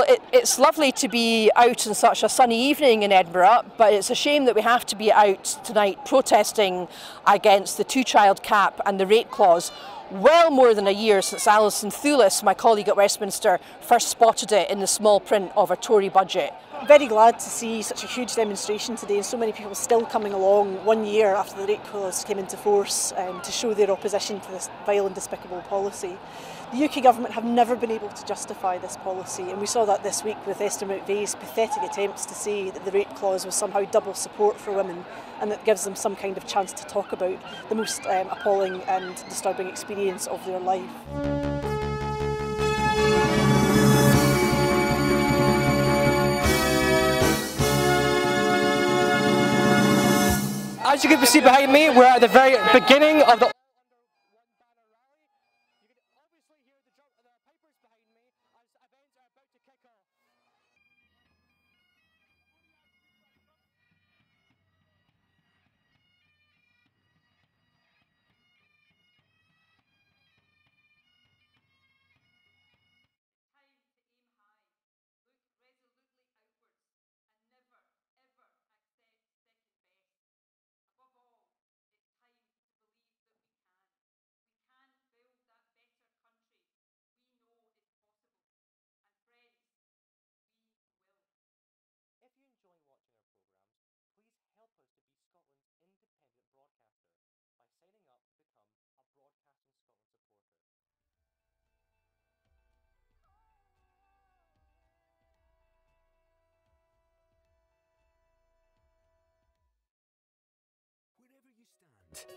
Well, it's lovely to be out on such a sunny evening in Edinburgh, but it's a shame that we have to be out tonight protesting against the two-child cap and the rape clause. Well more than a year since Alison Thewlis, my colleague at Westminster, first spotted it in the small print of a Tory budget. Very glad to see such a huge demonstration today and so many people still coming along 1 year after the rape clause came into force to show their opposition to this vile and despicable policy. The UK government have never been able to justify this policy, and we saw that this week with Esther McVeigh's pathetic attempts to say that the rape clause was somehow double support for women and that gives them some kind of chance to talk about the most appalling and disturbing experience of their life. As you can see behind me, we're at the very beginning of the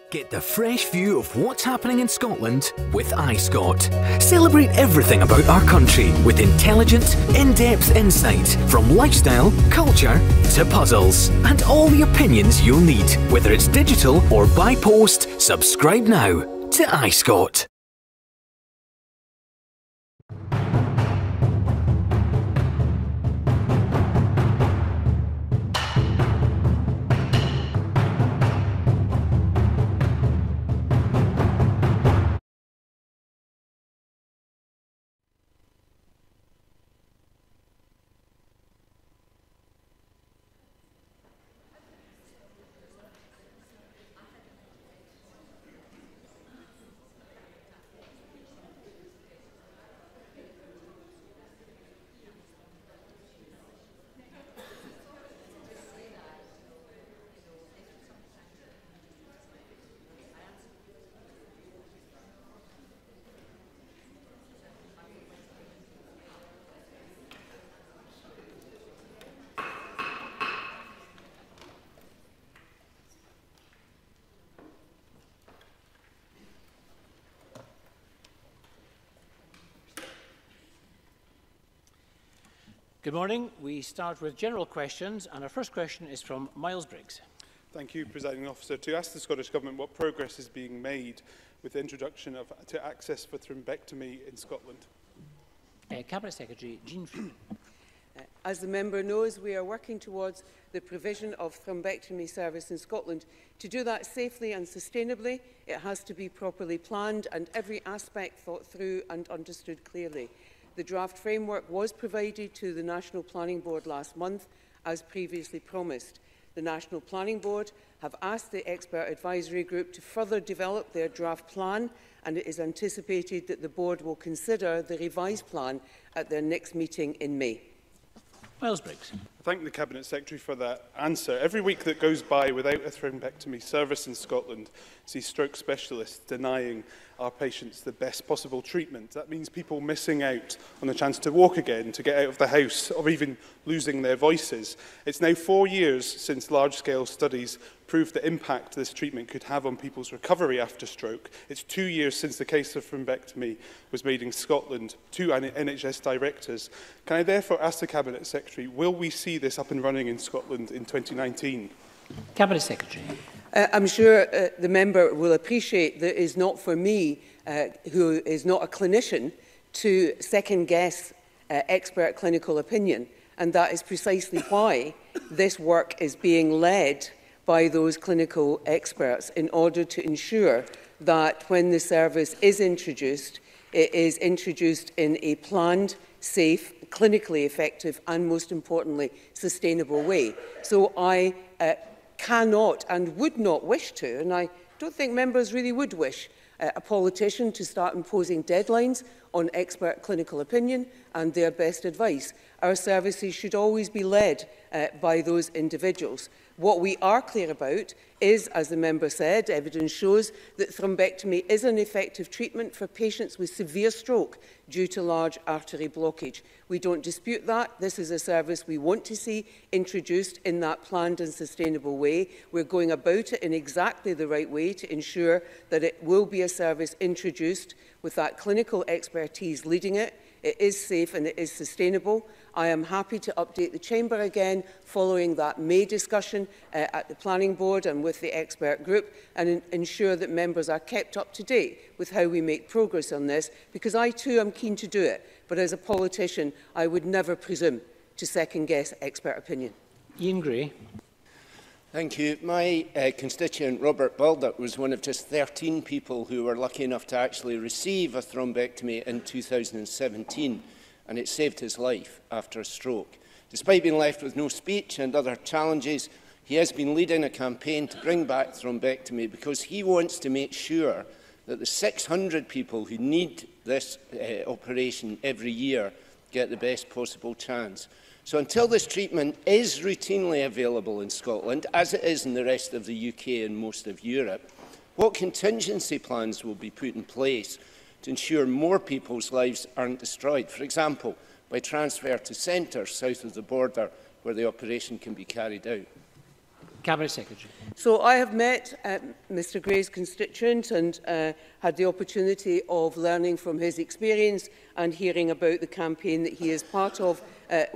Get the fresh view of what's happening in Scotland with iScot. Celebrate everything about our country with intelligent, in-depth insight from lifestyle, culture to puzzles, and all the opinions you'll need. Whether it's digital or by post, subscribe now to iScot. Good morning. We start with general questions, and our first question is from Miles Briggs. Thank you, Presiding Officer. To ask the Scottish Government what progress is being made with the introduction to access for thrombectomy in Scotland. Cabinet Secretary Jean Freeman. As the member knows, we are working towards the provision of thrombectomy service in Scotland. To do that safely and sustainably, it has to be properly planned and every aspect thought through and understood clearly. The draft framework was provided to the National Planning Board last month, as previously promised. The National Planning Board have asked the Expert Advisory Group to further develop their draft plan, and it is anticipated that the Board will consider the revised plan at their next meeting in May. Miles Briggs. I thank the Cabinet Secretary for that answer. Every week that goes by without a thrombectomy service in Scotland sees stroke specialists denying our patients the best possible treatment. That means people missing out on the chance to walk again, to get out of the house, or even losing their voices. It's now 4 years since large-scale studies proved the impact this treatment could have on people's recovery after stroke. It's 2 years since the case of thrombectomy was made in Scotland, 2 NHS directors. Can I therefore ask the Cabinet Secretary, will we see this up and running in Scotland in 2019? Cabinet Secretary. I'm sure the member will appreciate that it is not for me, who is not a clinician, to second-guess expert clinical opinion. And that is precisely why this work is being led by those clinical experts in order to ensure that when the service is introduced, it is introduced in a planned, safe, clinically effective and, most importantly, sustainable way. So I cannot and would not wish to, and I don't think members really would wish, a politician to start imposing deadlines on expert clinical opinion and their best advice. Our services should always be led by those individuals. What we are clear about is, as the member said, evidence shows that thrombectomy is an effective treatment for patients with severe stroke due to large artery blockage. We don't dispute that. This is a service we want to see introduced in that planned and sustainable way. We're going about it in exactly the right way to ensure that it will be a service introduced with that clinical expertise leading it. It is safe and it is sustainable. I am happy to update the Chamber again following that May discussion at the Planning Board and with the expert group, and ensure that members are kept up to date with how we make progress on this, because I too am keen to do it. But as a politician, I would never presume to second-guess expert opinion. Ian Gray. Thank you. My constituent, Robert Baldock, was one of just 13 people who were lucky enough to actually receive a thrombectomy in 2017, and it saved his life after a stroke. Despite being left with no speech and other challenges, he has been leading a campaign to bring back thrombectomy because he wants to make sure that the 600 people who need this operation every year get the best possible chance. So until this treatment is routinely available in Scotland, as it is in the rest of the UK and most of Europe, what contingency plans will be put in place to ensure more people's lives aren't destroyed? For example, by transfer to centres south of the border where the operation can be carried out. Cabinet Secretary. So I have met Mr Gray's constituent and had the opportunity of learning from his experience and hearing about the campaign that he is part of,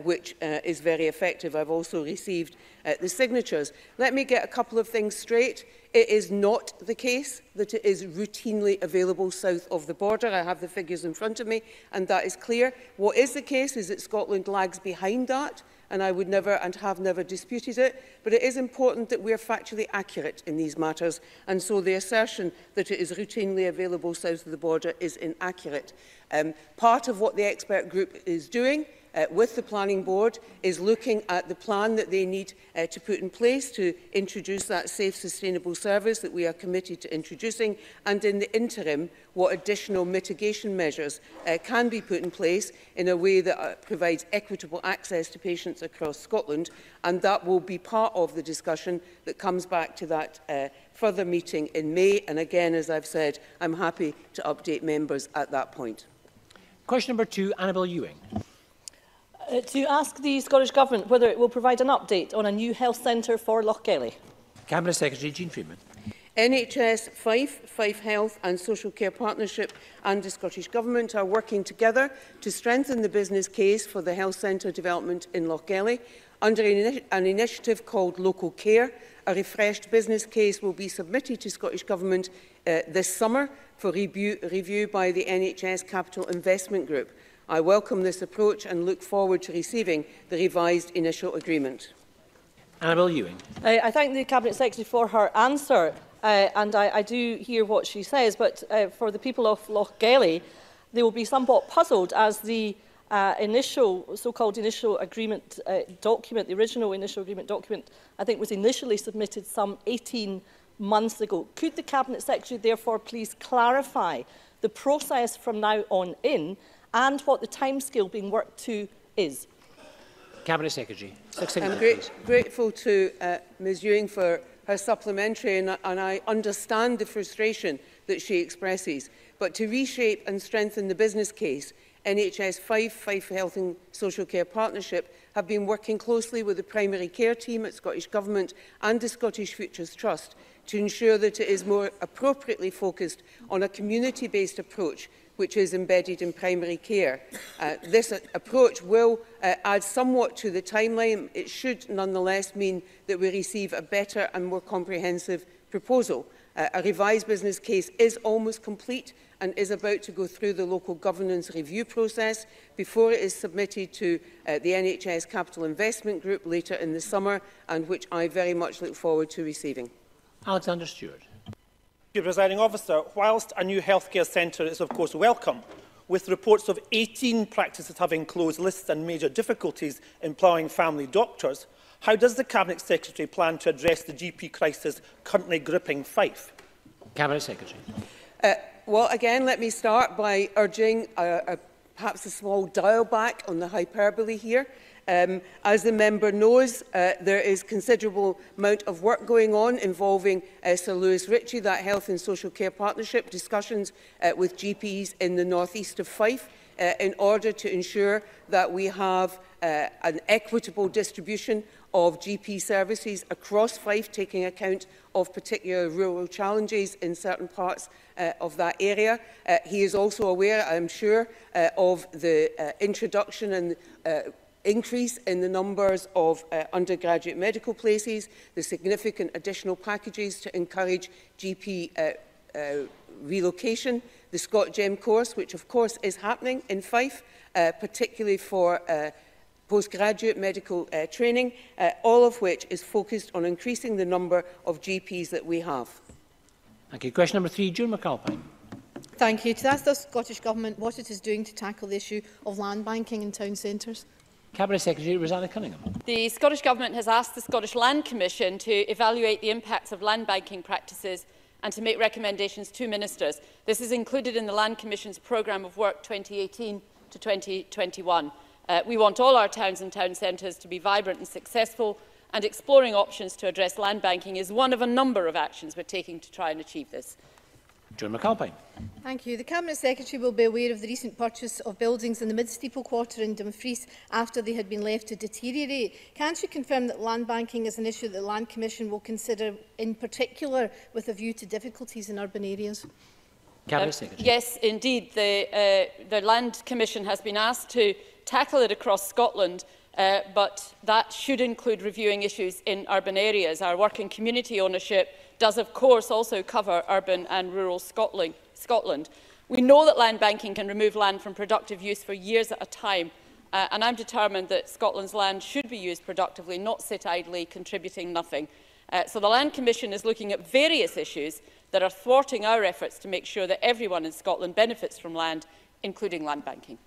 which is very effective. I've also received the signatures. Let me get a couple of things straight. It is not the case that it is routinely available south of the border. I have the figures in front of me, and that is clear. What is the case is that Scotland lags behind that, and I would never and have never disputed it, but it is important that we are factually accurate in these matters, and so the assertion that it is routinely available south of the border is inaccurate. Part of what the expert group is doing with the Planning Board is looking at the plan that they need to put in place to introduce that safe, sustainable service that we are committed to introducing, and in the interim, what additional mitigation measures can be put in place in a way that provides equitable access to patients across Scotland, and that will be part of the discussion that comes back to that further meeting in May. And again, as I've said, I'm happy to update members at that point. Question number 2, Annabelle Ewing. To ask the Scottish Government whether it will provide an update on a new health centre for Lochgelly. Cabinet Secretary Jean Freeman. NHS, Fife Health and Social Care Partnership and the Scottish Government are working together to strengthen the business case for the health centre development in Lochgelly. Under an initiative called Local Care, a refreshed business case will be submitted to Scottish Government this summer for review by the NHS Capital Investment Group. I welcome this approach and look forward to receiving the revised initial agreement. Annabelle Ewing. I thank the Cabinet Secretary for her answer, and I do hear what she says, but for the people of Lochgelly, they will be somewhat puzzled as the so-called initial agreement document, the original initial agreement document, I think was initially submitted some 18 months ago. Could the Cabinet Secretary therefore please clarify the process from now on in and what the timescale being worked to is? Cabinet Secretary. I'm grateful to Ms Ewing for her supplementary, and I understand the frustration that she expresses. But to reshape and strengthen the business case, NHS Fife Health and Social Care Partnership have been working closely with the primary care team at Scottish Government and the Scottish Futures Trust to ensure that it is more appropriately focused on a community-based approach which is embedded in primary care. This approach will add somewhat to the timeline. It should nonetheless mean that we receive a better and more comprehensive proposal. A revised business case is almost complete and is about to go through the local governance review process before it is submitted to the NHS Capital Investment Group later in the summer, and which I very much look forward to receiving. Alexander Stewart. Presiding Officer, whilst a new healthcare centre is of course welcome, with reports of 18 practices having closed lists and major difficulties employing family doctors, how does the Cabinet Secretary plan to address the GP crisis currently gripping Fife? Cabinet Secretary. Well, again, let me start by urging perhaps a small dial back on the hyperbole here. As the member knows, there is considerable amount of work going on involving Sir Lewis Ritchie, that Health and Social Care Partnership, discussions with GPs in the north east of Fife, in order to ensure that we have an equitable distribution of GP services across Fife, taking account of particular rural challenges in certain parts of that area. He is also aware, I am sure, of the introduction and increase in the numbers of undergraduate medical places, the significant additional packages to encourage GP relocation, the ScotGem course, which of course is happening in Fife, particularly for postgraduate medical training, all of which is focused on increasing the number of GPs that we have. Thank you. Question number 3, Joan McAlpine. Thank you. To ask the Scottish Government what it is doing to tackle the issue of land banking in town centres. Cabinet Secretary Rosanna Cunningham. The Scottish Government has asked the Scottish Land Commission to evaluate the impacts of land banking practices and to make recommendations to ministers. This is included in the Land Commission's programme of work 2018 to 2021. We want all our towns and town centres to be vibrant and successful, and exploring options to address land banking is one of a number of actions we're taking to try and achieve this. Joan McAlpine. Thank you. The Cabinet Secretary will be aware of the recent purchase of buildings in the mid-steeple quarter in Dumfries after they had been left to deteriorate. Can she confirm that land banking is an issue that the Land Commission will consider in particular with a view to difficulties in urban areas? Cabinet Secretary. Yes, indeed. The Land Commission has been asked to tackle it across Scotland, but that should include reviewing issues in urban areas. Our work in community ownership does, of course, also cover urban and rural Scotland. We know that land banking can remove land from productive use for years at a time, and I'm determined that Scotland's land should be used productively, not sit idly, contributing nothing. So the Land Commission is looking at various issues that are thwarting our efforts to make sure that everyone in Scotland benefits from land, including land banking.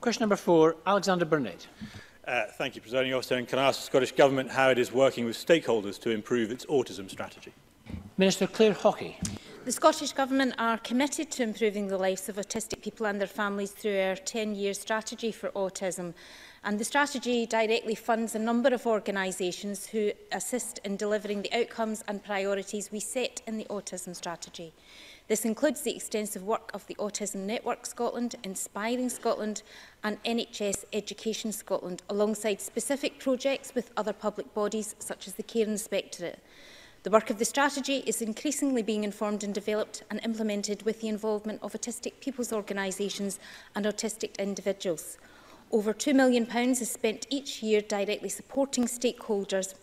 Question number 4, Alexander Burnett. Thank you, Presiding Officer. And can I ask the Scottish Government how it is working with stakeholders to improve its autism strategy? Minister Claire Hockey. The Scottish Government are committed to improving the lives of autistic people and their families through our 10-year strategy for autism. And the strategy directly funds a number of organisations who assist in delivering the outcomes and priorities we set in the autism strategy. This includes the extensive work of the Autism Network Scotland, Inspiring Scotland and NHS Education Scotland, alongside specific projects with other public bodies such as the Care Inspectorate. The work of the strategy is increasingly being informed and developed and implemented with the involvement of autistic people's organisations and autistic individuals. Over £2 million is spent each year directly supporting stakeholders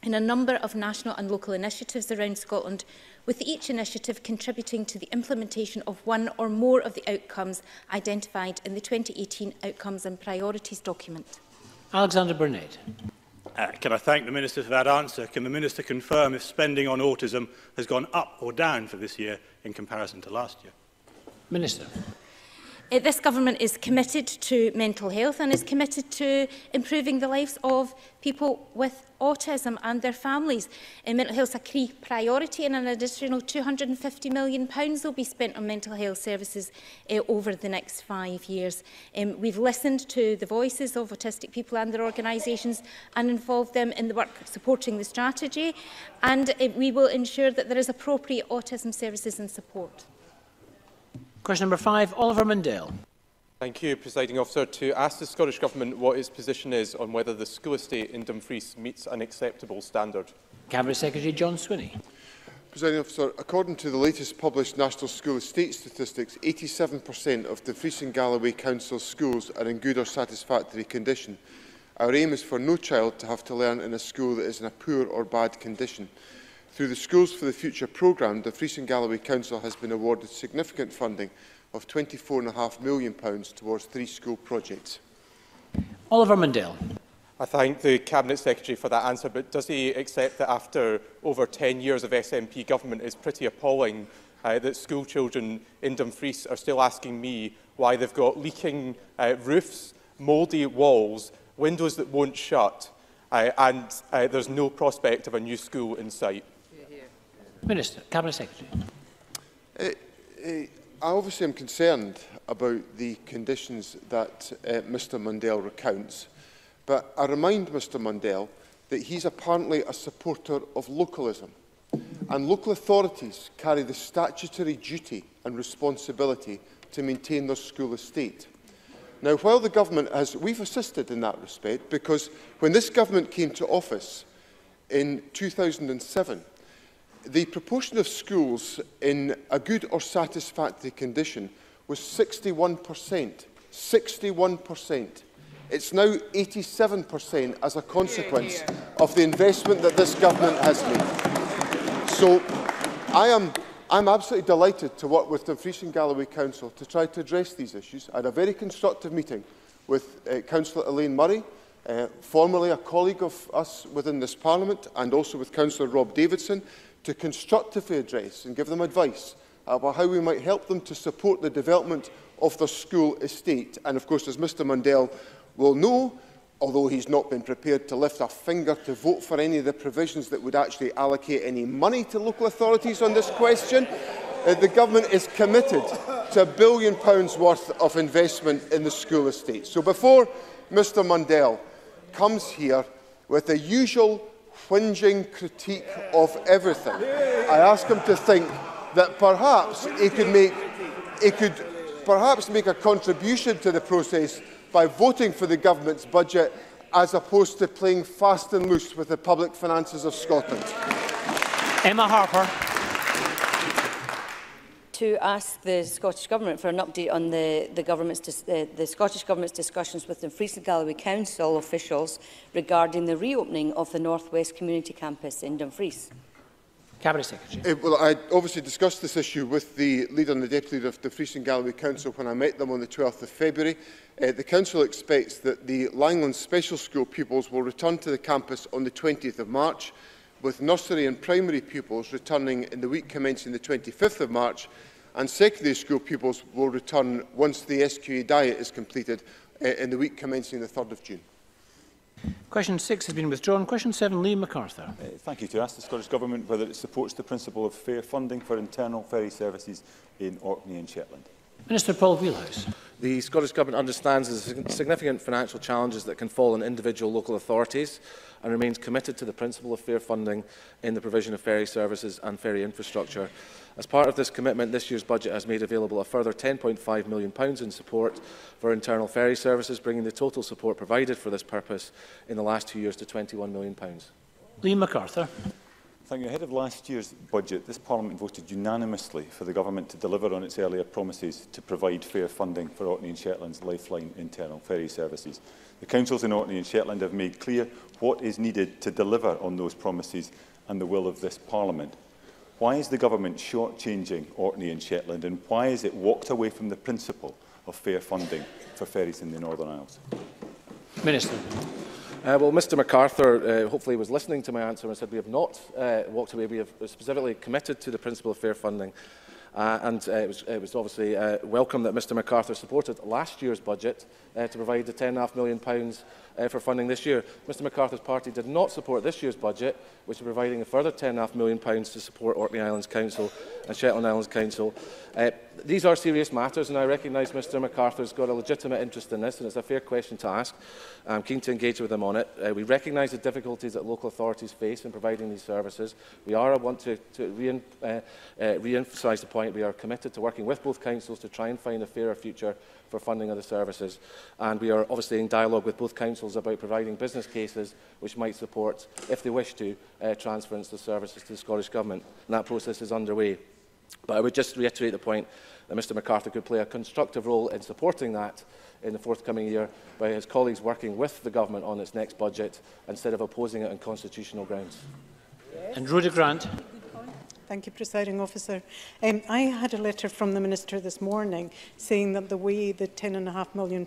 in a number of national and local initiatives around Scotland, with each initiative contributing to the implementation of one or more of the outcomes identified in the 2018 Outcomes and Priorities document. Alexander Burnett. Can I thank the Minister for that answer? Can the Minister confirm if spending on autism has gone up or down for this year in comparison to last year? Minister. This Government is committed to mental health and is committed to improving the lives of people with autism and their families. Mental health is a key priority, and an additional £250 million will be spent on mental health services over the next 5 years. We've listened to the voices of autistic people and their organisations and involved them in the work supporting the strategy, and we will ensure that there is appropriate autism services and support. Question number 5, Oliver Mundell. Thank you, Presiding Officer. To ask the Scottish Government what its position is on whether the school estate in Dumfries meets an acceptable standard. Cabinet Secretary John Swinney. Presiding Officer, according to the latest published National School Estate statistics, 87% of Dumfries and Galloway Council schools are in good or satisfactory condition. Our aim is for no child to have to learn in a school that is in a poor or bad condition. Through the Schools for the Future programme, Dumfries and Galloway Council has been awarded significant funding of £24.5 million towards 3 school projects. Oliver Mundell. I thank the Cabinet Secretary for that answer, but does he accept that after over 10 years of SNP government, it's pretty appalling that school children in Dumfries are still asking me why they've got leaking roofs, mouldy walls, windows that won't shut, and there's no prospect of a new school in sight. Minister, Cabinet Secretary. I obviously am concerned about the conditions that Mr Mundell recounts, but I remind Mr Mundell that he's apparently a supporter of localism, and local authorities carry the statutory duty and responsibility to maintain their school estate. Now, while the government has, we've assisted in that respect, because when this government came to office in 2007, the proportion of schools in a good or satisfactory condition was 61%. 61%. It's now 87% as a consequence of the investment that this government has made. So I'm absolutely delighted to work with Dumfries and Galloway Council to try to address these issues. I had a very constructive meeting with Councillor Elaine Murray, formerly a colleague of us within this Parliament, and also with Councillor Rob Davidson, to constructively address and give them advice about how we might help them to support the development of their school estate. And of course, as Mr Mundell will know, although he's not been prepared to lift a finger to vote for any of the provisions that would actually allocate any money to local authorities on this question, the government is committed to £1 billion worth of investment in the school estate. So before Mr Mundell comes here with the usual whinging critique of everything, I ask him to think that perhaps he could make a contribution to the process by voting for the government's budget, as opposed to playing fast and loose with the public finances of Scotland. Emma Harper. To ask the Scottish Government for an update on the Scottish Government's discussions with the Dumfries and Galloway Council officials regarding the reopening of the North West Community Campus in Dumfries. Cabinet Secretary. Well, I obviously discussed this issue with the leader and the deputy leader of the Dumfries and Galloway Council when I met them on the 12th of February. The Council expects that the Langland Special School pupils will return to the campus on the 20th of March, with nursery and primary pupils returning in the week commencing the 25th of March, and secondary school pupils will return once the SQA diet is completed in the week commencing the 3rd of June. Question 6 has been withdrawn. Question 7, Liam MacArthur. Thank you. To ask the Scottish Government whether it supports the principle of fair funding for internal ferry services in Orkney and Shetland. Minister Paul Wheelhouse. The Scottish Government understands the significant financial challenges that can fall on individual local authorities and remains committed to the principle of fair funding in the provision of ferry services and ferry infrastructure. As part of this commitment, this year's budget has made available a further £10.5 million in support for internal ferry services, bringing the total support provided for this purpose in the last 2 years to £21 million. Liam MacArthur. Thank you. Ahead of last year's budget, this Parliament voted unanimously for the Government to deliver on its earlier promises to provide fair funding for Orkney and Shetland's lifeline internal ferry services. The councils in Orkney and Shetland have made clear what is needed to deliver on those promises and the will of this Parliament. Why is the Government shortchanging Orkney and Shetland, and why is it walked away from the principle of fair funding for ferries in the Northern Isles? Minister. Well, Mr MacArthur hopefully was listening to my answer and said we have not walked away. We have specifically committed to the principle of fair funding. It was obviously welcome that Mr MacArthur supported last year's budget to provide the £10.5 million for funding this year. Mr MacArthur's party did not support this year's budget, which is providing a further £10.5 million to support Orkney Islands Council and Shetland Islands Council. These are serious matters, and I recognise Mr MacArthur's got a legitimate interest in this, and it's a fair question to ask. I'm keen to engage with him on it. We recognise the difficulties that local authorities face in providing these services. We want to re-emphasise the point we are committed to working with both councils to try and find a fairer future for funding of the services, and we are obviously in dialogue with both councils about providing business cases which might support, if they wish to, transference the services to the Scottish Government, and that process is underway. But I would just reiterate the point that Mr MacArthur could play a constructive role in supporting that in the forthcoming year by his colleagues working with the Government on its next budget instead of opposing it on constitutional grounds. And Rhoda Grant. Thank you, Presiding Officer. I had a letter from the Minister this morning saying that the way the £10.5 million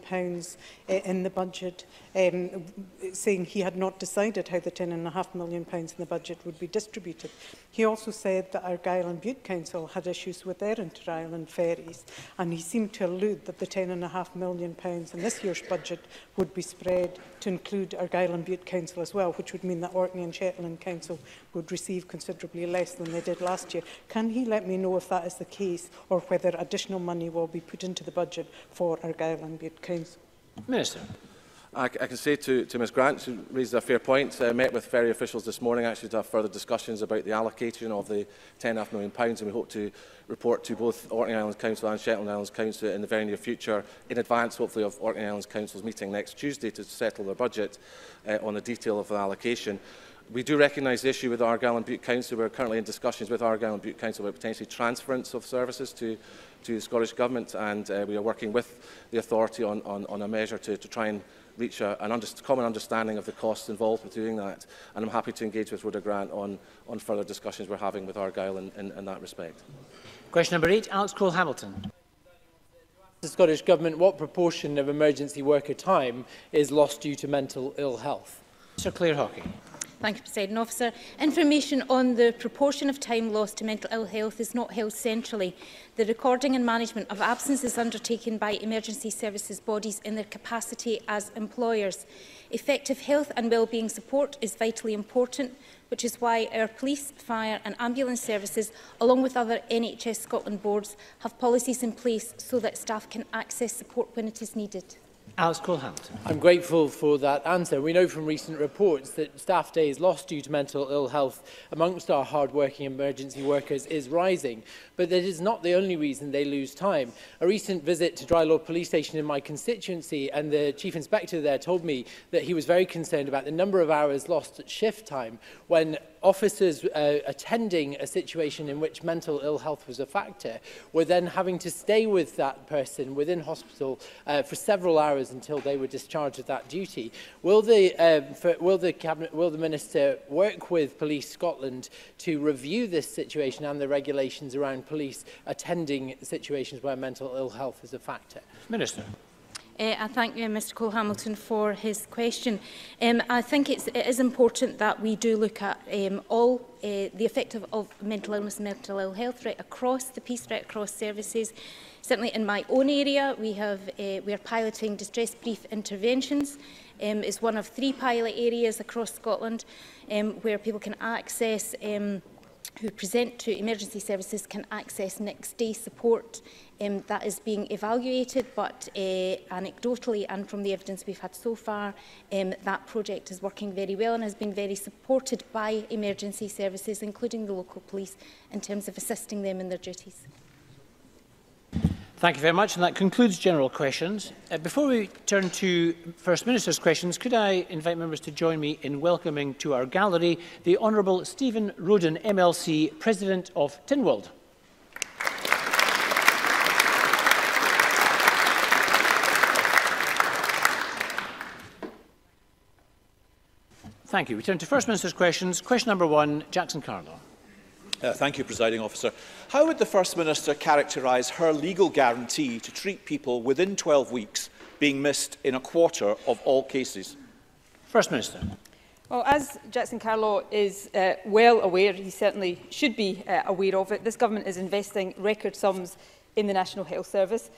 in the budget, saying he had not decided how the £10.5 million in the budget would be distributed. He also said that Argyll and Bute Council had issues with their inter-island ferries, and he seemed to allude that the £10.5 million in this year's budget would be spread to include Argyll and Bute Council as well, which would mean that Orkney and Shetland Council would receive considerably less than they did last year. Can he let me know if that is the case, or whether additional money will be put into the budget for Argyll and Bute Council? Minister. I can say to Ms Grant, who raised a fair point, I met with ferry officials this morning actually to have further discussions about the allocation of the £10.5 million, and we hope to report to both Orkney Islands Council and Shetland Islands Council in the very near future, in advance hopefully of Orkney Islands Council's meeting next Tuesday to settle their budget on the detail of the allocation. We do recognise the issue with Argyll and Bute Council. We're currently in discussions with Argyll and Bute Council about potentially transference of services to the Scottish Government, and we are working with the authority on a measure to try and reach a common understanding of the costs involved with doing that. And I'm happy to engage with Rhoda Grant on further discussions we're having with Argyll in that respect. Question number 8, Alex Cole-Hamilton. The Scottish Government, what proportion of emergency worker time is lost due to mental ill health? Sir Claire Hockey. Thank you, Presiding Officer. Information on the proportion of time lost to mental ill health is not held centrally. The recording and management of absence is undertaken by emergency services bodies in their capacity as employers. Effective health and wellbeing support is vitally important, which is why our police, fire and ambulance services, along with other NHS Scotland boards, have policies in place so that staff can access support when it is needed. Alex Cole-Hamilton. I'm grateful for that answer. We know from recent reports that staff days lost due to mental ill health amongst our hard-working emergency workers is rising, but that is not the only reason they lose time. A recent visit to Drylaw Police Station in my constituency, and the Chief Inspector there told me that he was very concerned about the number of hours lost at shift time when officers attending a situation in which mental ill health was a factor were then having to stay with that person within hospital for several hours until they were discharged of that duty. Will the Minister work with Police Scotland to review this situation and the regulations around police attending situations where mental ill health is a factor? Minister. I thank Mr Cole-Hamilton for his question. I think it is important that we do look at all the effect of mental illness and mental ill health right across the piece, right across services. Certainly in my own area, we are piloting distress brief interventions. It's one of 3 pilot areas across Scotland where people can access, who present to emergency services can access next day support. That is being evaluated, but anecdotally and from the evidence we've had so far, that project is working very well and has been very supported by emergency services, including the local police, in terms of assisting them in their duties. Thank you very much, and that concludes general questions. Before we turn to First Minister's questions, could I invite members to join me in welcoming to our gallery the Honourable Stephen Roden, MLC, President of Tynwald. Thank you. We turn to First Minister's questions. Question number 1, Jackson Carlow. Thank you, Presiding Officer. How would the First Minister characterise her legal guarantee to treat people within 12 weeks being missed in a quarter of all cases? First Minister. Well, as Jackson Carlow is well aware, he certainly should be aware of it, this Government is investing record sums in the National Health Service.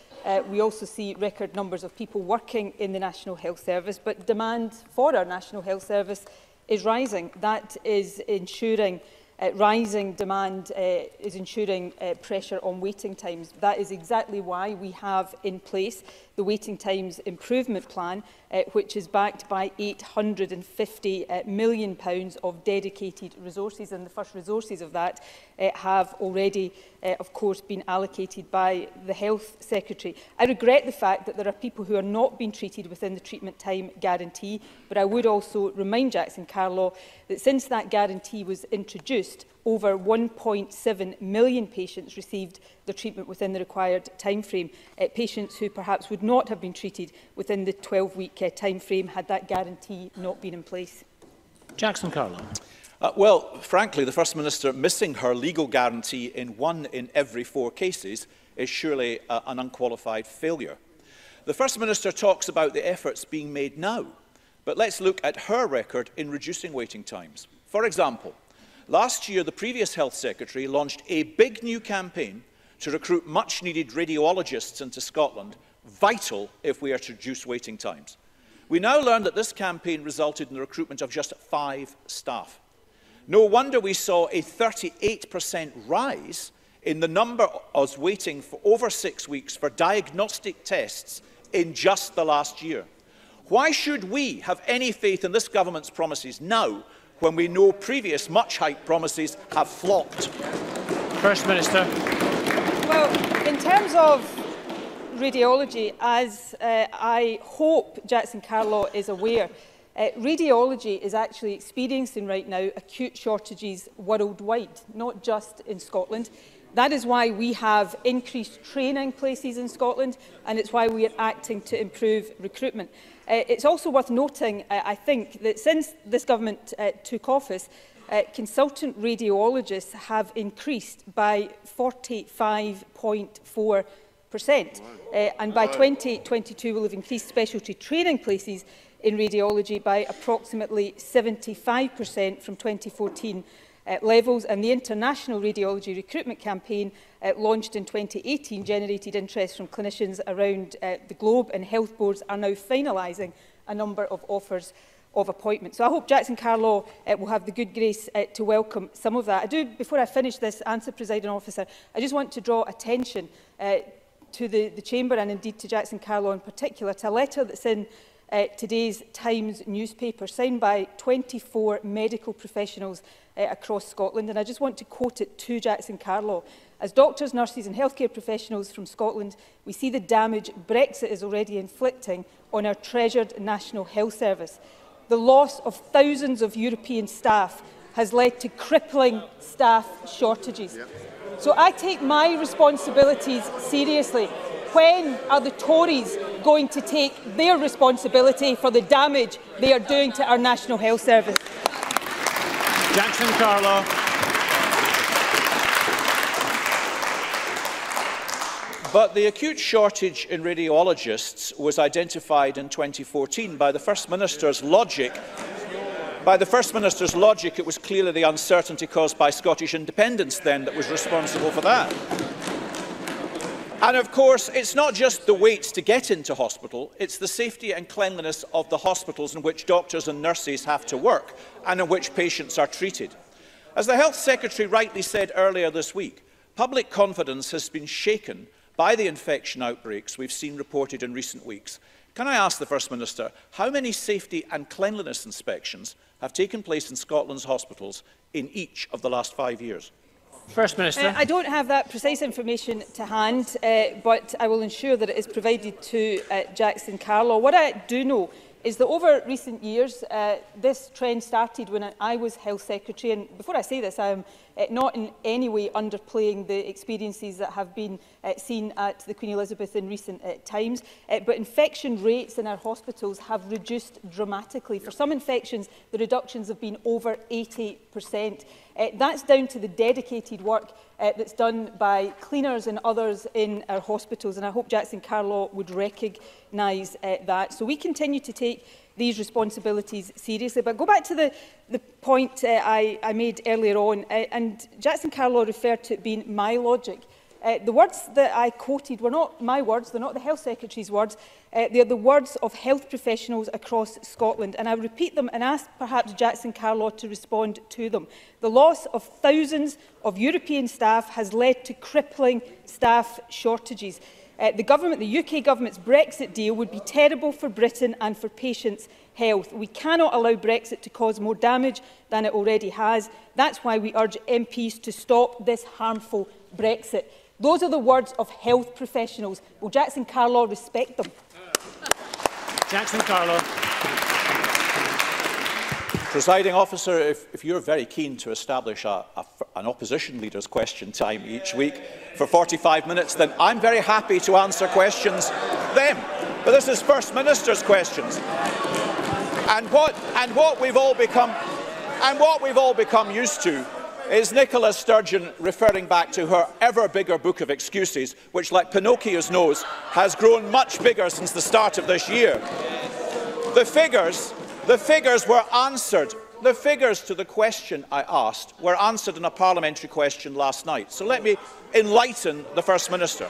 We also see record numbers of people working in the National Health Service, but demand for our National Health Service is rising. That is ensuring rising demand is ensuring pressure on waiting times. That is exactly why we have in place the Waiting Times Improvement Plan, which is backed by £850 million of dedicated resources, and the first resources of that have already, of course, been allocated by the Health Secretary. I regret the fact that there are people who are not being treated within the treatment time guarantee, but I would also remind Jackson Carlow that since that guarantee was introduced, over 1.7 million patients received their treatment within the required timeframe. Patients who perhaps would not have been treated within the 12-week timeframe had that guarantee not been in place. Jackson Carlow. Well, frankly, the First Minister missing her legal guarantee in 1 in every 4 cases is surely an unqualified failure. The First Minister talks about the efforts being made now, but let's look at her record in reducing waiting times. For example, last year the previous Health Secretary launched a big new campaign to recruit much-needed radiologists into Scotland, vital if we are to reduce waiting times. We now learn that this campaign resulted in the recruitment of just 5 staff. No wonder we saw a 38% rise in the number of us waiting for over 6 weeks for diagnostic tests in just the last year. Why should we have any faith in this government's promises now, when we know previous much-hyped promises have flopped? First Minister. Well, in terms of radiology, as I hope Jackson Carlaw is aware, radiology is actually experiencing right now acute shortages worldwide, not just in Scotland. That is why we have increased training places in Scotland, and it's why we are acting to improve recruitment. It's also worth noting, I think, that since this government took office, consultant radiologists have increased by 45.4%. And by 2022, we'll have increased specialty training places in radiology by approximately 75% from 2014 levels, and the International Radiology Recruitment Campaign launched in 2018 generated interest from clinicians around the globe, and health boards are now finalising a number of offers of appointment. So I hope Jackson Carlaw will have the good grace to welcome some of that. Before I finish this answer, Presiding Officer, I just want to draw attention to the Chamber, and indeed to Jackson Carlaw in particular, to a letter that's in today's Times newspaper, signed by 24 medical professionals across Scotland. And I just want to quote it to Jackson Carlaw. As doctors, nurses and healthcare professionals from Scotland, we see the damage Brexit is already inflicting on our treasured National Health Service. The loss of thousands of European staff has led to crippling staff shortages. So I take my responsibilities seriously. When are the Tories going to take their responsibility for the damage they are doing to our National Health Service? Jackson Carlaw. But the acute shortage in radiologists was identified in 2014 by the First Minister's logic. By the First Minister's logic, it was clearly the uncertainty caused by Scottish independence then that was responsible for that. And of course, it's not just the waits to get into hospital, it's the safety and cleanliness of the hospitals in which doctors and nurses have to work and in which patients are treated. As the Health Secretary rightly said earlier this week, public confidence has been shaken by the infection outbreaks we've seen reported in recent weeks. Can I ask the First Minister, how many safety and cleanliness inspections have taken place in Scotland's hospitals in each of the last 5 years? First Minister. I don't have that precise information to hand, but I will ensure that it is provided to Jackson Carlaw. What I do know is that over recent years, this trend started when I was Health Secretary. And before I say this, I am not in any way underplaying the experiences that have been seen at the Queen Elizabeth in recent times. But infection rates in our hospitals have reduced dramatically. For some infections, the reductions have been over 80%. That's down to the dedicated work that's done by cleaners and others in our hospitals, and I hope Jackson Carlaw would recognise that. So we continue to take these responsibilities seriously. But go back to the point I made earlier on, and Jackson Carlaw referred to it being my logic. The words that I quoted were not my words, they're not the Health Secretary's words, they are the words of health professionals across Scotland, and I repeat them and ask perhaps Jackson Carlaw to respond to them. The loss of thousands of European staff has led to crippling staff shortages. The UK government's Brexit deal would be terrible for Britain and for patients' health. We cannot allow Brexit to cause more damage than it already has. That's why we urge MPs to stop this harmful Brexit. Those are the words of health professionals. Will Jackson Carlaw respect them? Jackson Carlaw. Presiding Officer, if you're very keen to establish an opposition leader's question time each week for 45 minutes, then I'm very happy to answer questions then. But this is First Minister's questions. And what we've all become And what we've all become used to is Nicola Sturgeon referring back to her ever bigger book of excuses, which, like Pinocchio's nose, has grown much bigger since the start of this year. The figures were answered. The figures to the question I asked were answered in a parliamentary question last night. So let me enlighten the First Minister.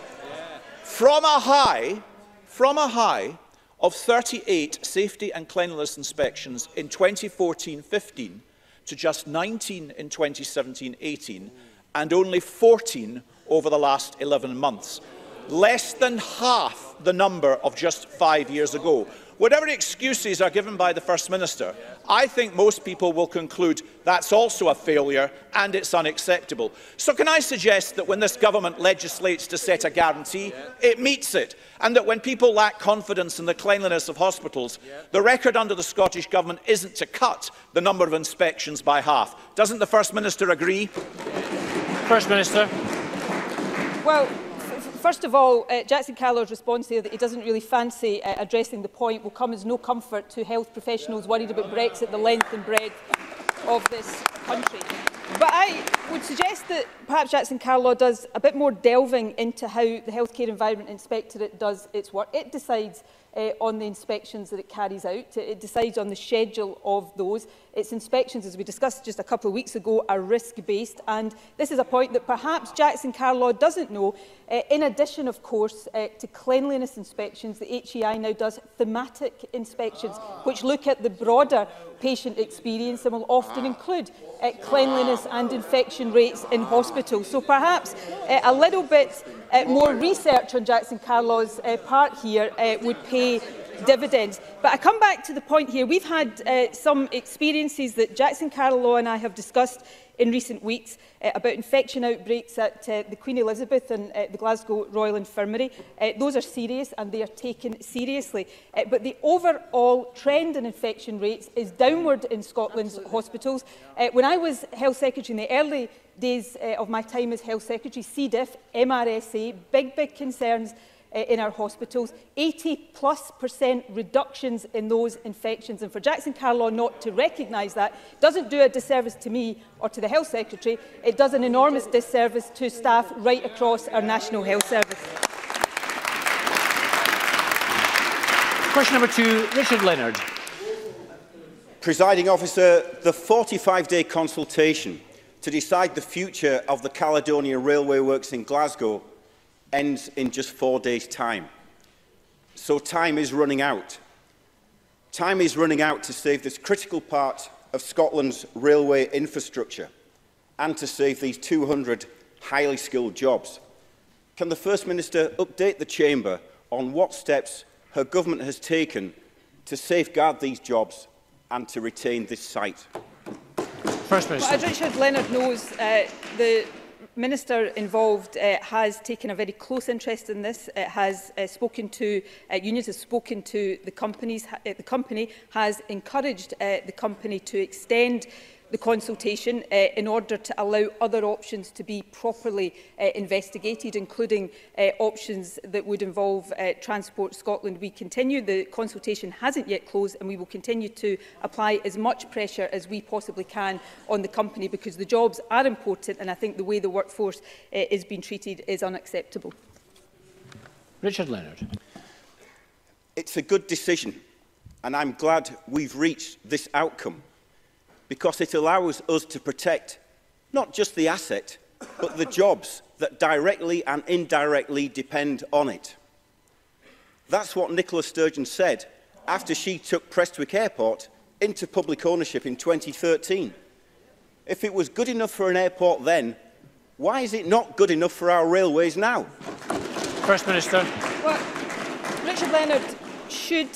From a high of 38 safety and cleanliness inspections in 2014-15 to just 19 in 2017-18 and only 14 over the last 11 months. Less than half the number of just 5 years ago. Whatever excuses are given by the First Minister, I think most people will conclude that's also a failure and it's unacceptable. So can I suggest that when this government legislates to set a guarantee, it meets it, and that when people lack confidence in the cleanliness of hospitals, the record under the Scottish Government isn't to cut the number of inspections by half? Doesn't the First Minister agree? First Minister. Well, first of all, Jackson Carlow's response here that he doesn't really fancy addressing the point will come as no comfort to health professionals worried about Brexit, the length and breadth of this country. But I would suggest that perhaps Jackson Carlow does a bit more delving into how the Healthcare Environment Inspectorate does its work. It decides on the inspections that it carries out. It decides on the schedule of those. Its inspections, as we discussed just a couple of weeks ago, are risk-based, and this is a point that perhaps Jackson Carlow doesn't know. In addition, of course, to cleanliness inspections, the HEI now does thematic inspections, which look at the broader patient experience and will often include cleanliness and infection rates in hospitals. So perhaps a little bit more research on Jackson Carlow's part here would pay dividends. But I come back to the point here. We've had some experiences that Jackson Carlow and I have discussed in recent weeks about infection outbreaks at the Queen Elizabeth and the Glasgow Royal Infirmary. Those are serious and they are taken seriously. But the overall trend in infection rates is downward in Scotland's hospitals. When I was Health Secretary in the early days of my time as Health Secretary, C. diff, MRSA, big concerns in our hospitals, 80+% reductions in those infections. And for Jackson Carlow not to recognise that doesn't do a disservice to me or to the Health Secretary. It does an enormous disservice to staff right across our National Health Service. Question number 2, Richard Leonard. Presiding Officer, the 45-day consultation to decide the future of the Caledonia Railway Works in Glasgow ends in just 4 days' time. So time is running out. Time is running out to save this critical part of Scotland's railway infrastructure and to save these 200 highly skilled jobs. Can the First Minister update the Chamber on what steps her government has taken to safeguard these jobs and to retain this site? First Minister. Well, as Richard Leonard knows, the Minister involved has taken a very close interest in this. It has spoken to unions, has spoken to the companies. The company has encouraged the company to extend the consultation in order to allow other options to be properly investigated, including options that would involve Transport Scotland. We continue. The consultation hasn't yet closed, and we will continue to apply as much pressure as we possibly can on the company, because the jobs are important, and I think the way the workforce is being treated is unacceptable. Richard Leonard. It's a good decision, and I'm glad we've reached this outcome, because it allows us to protect not just the asset, but the jobs that directly and indirectly depend on it. That's what Nicola Sturgeon said after she took Prestwick Airport into public ownership in 2013. If it was good enough for an airport then, why is it not good enough for our railways now? First Minister. Well, Richard Leonard should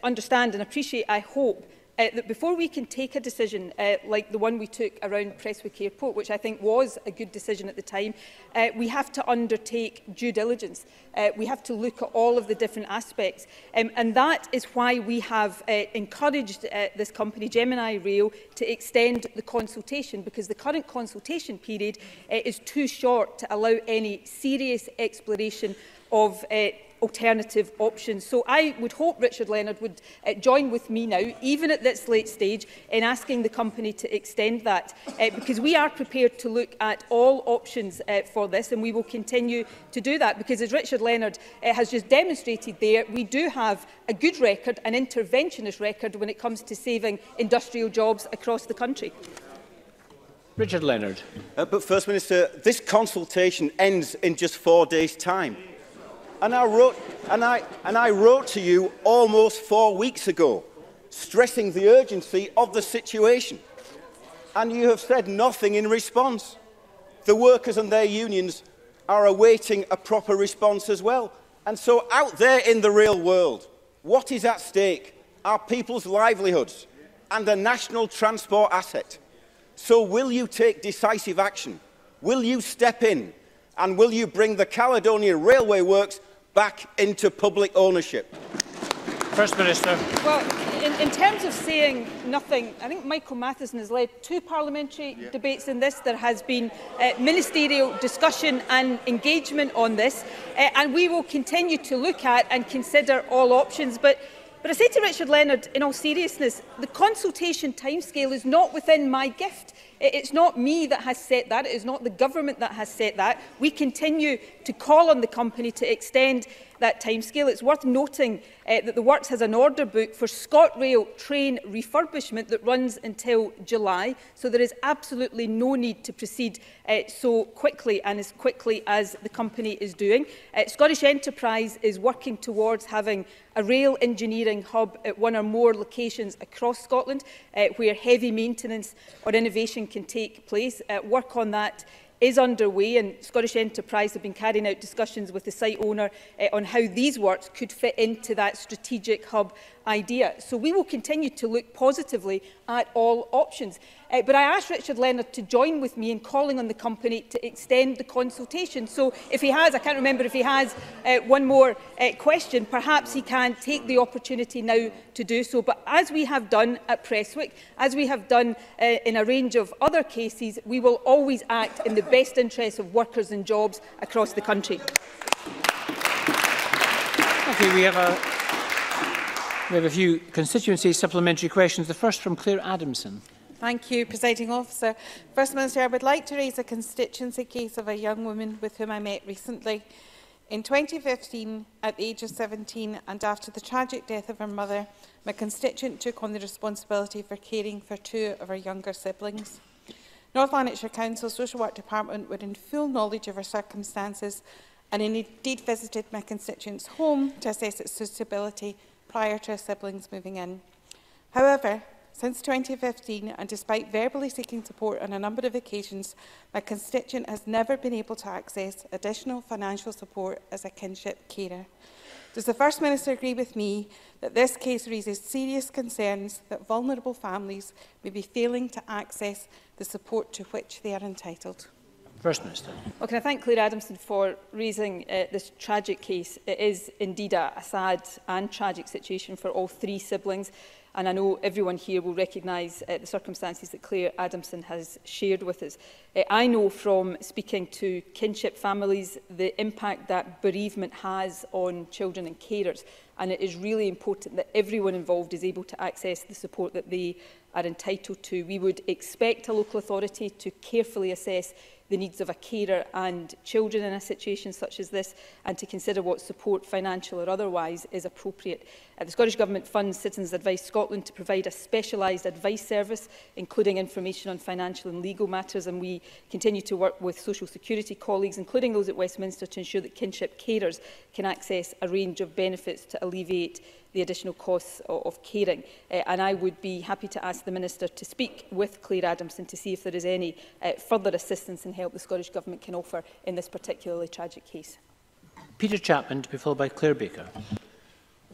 understand and appreciate, I hope, that before we can take a decision like the one we took around Prestwick Airport, which I think was a good decision at the time, we have to undertake due diligence. We have to look at all of the different aspects. And that is why we have encouraged this company, Gemini Rail, to extend the consultation, because the current consultation period is too short to allow any serious exploration of alternative options. So I would hope Richard Leonard would join with me now, even at this late stage, in asking the company to extend that, because we are prepared to look at all options for this, and we will continue to do that, because as Richard Leonard has just demonstrated there, we do have a good record, an interventionist record, when it comes to saving industrial jobs across the country. Richard Leonard. But First Minister, this consultation ends in just 4 days' time. And I wrote to you almost 4 weeks ago, stressing the urgency of the situation. And you have said nothing in response. The workers and their unions are awaiting a proper response as well. And so out there in the real world, what is at stake are people's livelihoods and a national transport asset. So will you take decisive action? Will you step in? And will you bring the Caledonia Railway Works back into public ownership? First Minister. Well, in terms of saying nothing, I think Michael Matheson has led 2 parliamentary debates in this. There has been ministerial discussion and engagement on this, and we will continue to look at and consider all options. But I say to Richard Leonard, in all seriousness, the consultation timescale is not within my gift. It's not me that has set that. It is not the government that has set that. We continue to call on the company to extend that timescale. It's worth noting that the Works has an order book for ScotRail train refurbishment that runs until July, so there is absolutely no need to proceed so quickly and as quickly as the company is doing. Scottish Enterprise is working towards having a rail engineering hub at one or more locations across Scotland where heavy maintenance or innovation can take place. Work on that is underway, and Scottish Enterprise have been carrying out discussions with the site owner on how these works could fit into that strategic hub idea. So we will continue to look positively at all options. But I asked Richard Leonard to join with me in calling on the company to extend the consultation. So if he has, I can't remember if he has one more question, perhaps he can take the opportunity now to do so. But as we have done at Prestwick, as we have done in a range of other cases, we will always act in the best interest of workers and jobs across the country. Okay, we have a few constituency supplementary questions. The first from Claire Adamson. Thank you, Presiding Officer. First Minister, I would like to raise a constituency case of a young woman with whom I met recently. In 2015, at the age of 17, and after the tragic death of her mother, my constituent took on the responsibility for caring for 2 of her younger siblings. North Lanarkshire Council Social Work Department were in full knowledge of her circumstances and indeed visited my constituent's home to assess its suitability prior to her siblings moving in. However, since 2015, and despite verbally seeking support on a number of occasions, my constituent has never been able to access additional financial support as a kinship carer. Does the First Minister agree with me that this case raises serious concerns that vulnerable families may be failing to access the support to which they are entitled? First Minister. Well, can I thank Claire Adamson for raising this tragic case. It is indeed a sad and tragic situation for all 3 siblings, and I know everyone here will recognise the circumstances that Claire Adamson has shared with us. I know from speaking to kinship families the impact that bereavement has on children and carers, and it is really important that everyone involved is able to access the support that they are entitled to. We would expect a local authority to carefully assess the needs of a carer and children in a situation such as this, and to consider what support, financial or otherwise, is appropriate. The Scottish Government funds Citizens Advice Scotland to provide a specialised advice service, including information on financial and legal matters, and we continue to work with social security colleagues, including those at Westminster, to ensure that kinship carers can access a range of benefits to alleviate the additional costs of caring. And I would be happy to ask the Minister to speak with Claire Adamson to see if there is any further assistance and help the Scottish Government can offer in this particularly tragic case. Peter Chapman, to be followed by Claire Baker.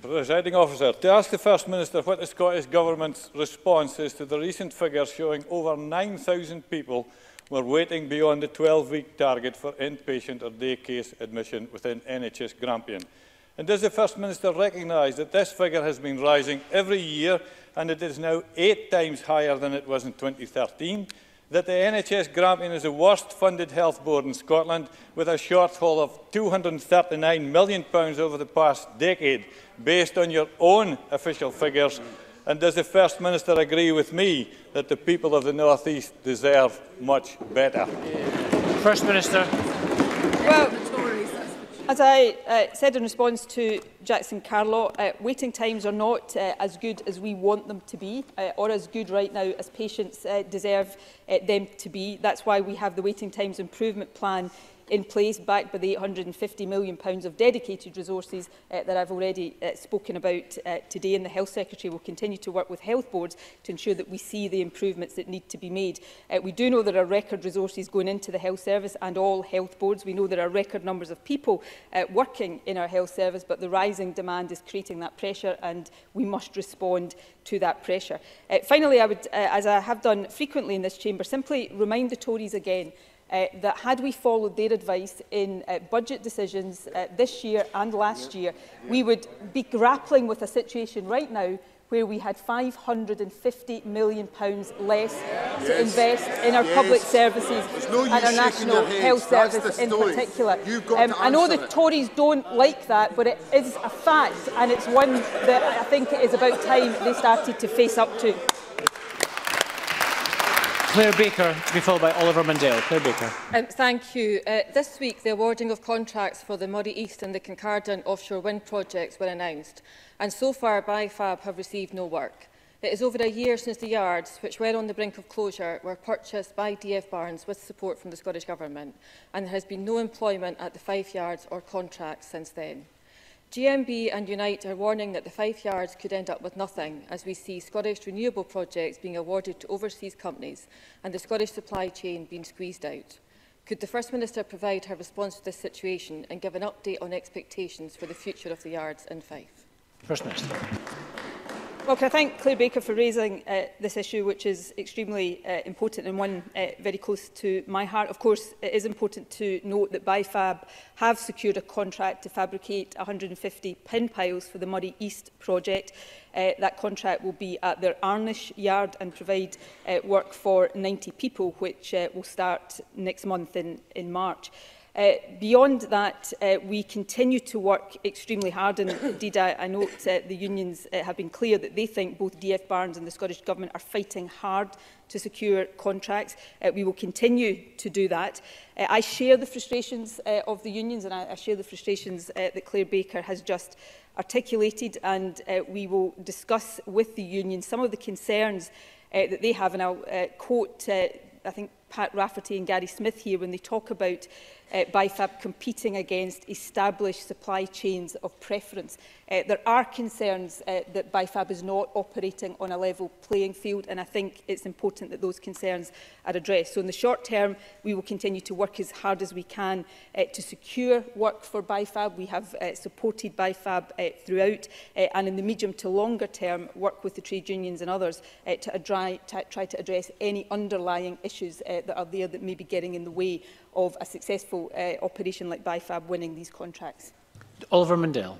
Presiding Officer, to ask the First Minister what the Scottish Government's response is to the recent figures showing over 9,000 people were waiting beyond the 12-week target for inpatient or day case admission within NHS Grampian. And does the First Minister recognise that this figure has been rising every year and it is now 8 times higher than it was in 2013? that the NHS Grampian is the worst funded health board in Scotland, with a shortfall of £239 million over the past decade, based on your own official figures? And does the First Minister agree with me that the people of the North East deserve much better? First Minister. Well, as I said in response to Jackson Carlaw, waiting times are not as good as we want them to be, or as good right now as patients deserve them to be. That's why we have the Waiting Times Improvement Plan in place, backed by the £850 million of dedicated resources that I've already spoken about today. And the Health Secretary will continue to work with health boards to ensure that we see the improvements that need to be made. We do know there are record resources going into the health service and all health boards. We know there are record numbers of people working in our health service, but the rising demand is creating that pressure, and we must respond to that pressure. Finally, I would, as I have done frequently in this chamber, simply remind the Tories again that had we followed their advice in budget decisions this year and last year, we would be grappling with a situation right now where we had £550 million less to invest in our public services and our national health service in particular. I know the Tories don't like that, but it is a fact, and it's one that I think it is about time they started to face up to. Claire Baker, to be followed by Oliver Mundell. Claire Baker. Thank you. This week, the awarding of contracts for the Moray East and the Kincardine offshore wind projects were announced, and so far BIFAB have received no work. It is over a year since the yards, which were on the brink of closure, were purchased by DF Barnes with support from the Scottish Government, and there has been no employment at the 5 yards or contracts since then. GMB and Unite are warning that the 5 yards could end up with nothing, as we see Scottish renewable projects being awarded to overseas companies and the Scottish supply chain being squeezed out. Could the First Minister provide her response to this situation and give an update on expectations for the future of the yards in Fife? First Minister. Well, can I thank Claire Baker for raising this issue, which is extremely important and one very close to my heart. Of course, it is important to note that BIFAB have secured a contract to fabricate 150 pin piles for the Moray East project. That contract will be at their Arnish yard and provide work for 90 people, which will start next month in March. Beyond that, we continue to work extremely hard, and indeed I note the unions have been clear that they think both DF Barnes and the Scottish Government are fighting hard to secure contracts. We will continue to do that. I share the frustrations of the unions, and I share the frustrations that Claire Baker has just articulated, and we will discuss with the unions some of the concerns that they have, and I'll quote I think Pat Rafferty and Gary Smith here when they talk about BIFAB competing against established supply chains of preference. There are concerns that BIFAB is not operating on a level playing field, and I think it's important that those concerns are addressed. So in the short term, we will continue to work as hard as we can to secure work for BIFAB. We have supported BIFAB throughout, and in the medium to longer term, work with the trade unions and others to try to address any underlying issues that are there that may be getting in the way of a successful operation like BIFAB winning these contracts. Oliver Mundell.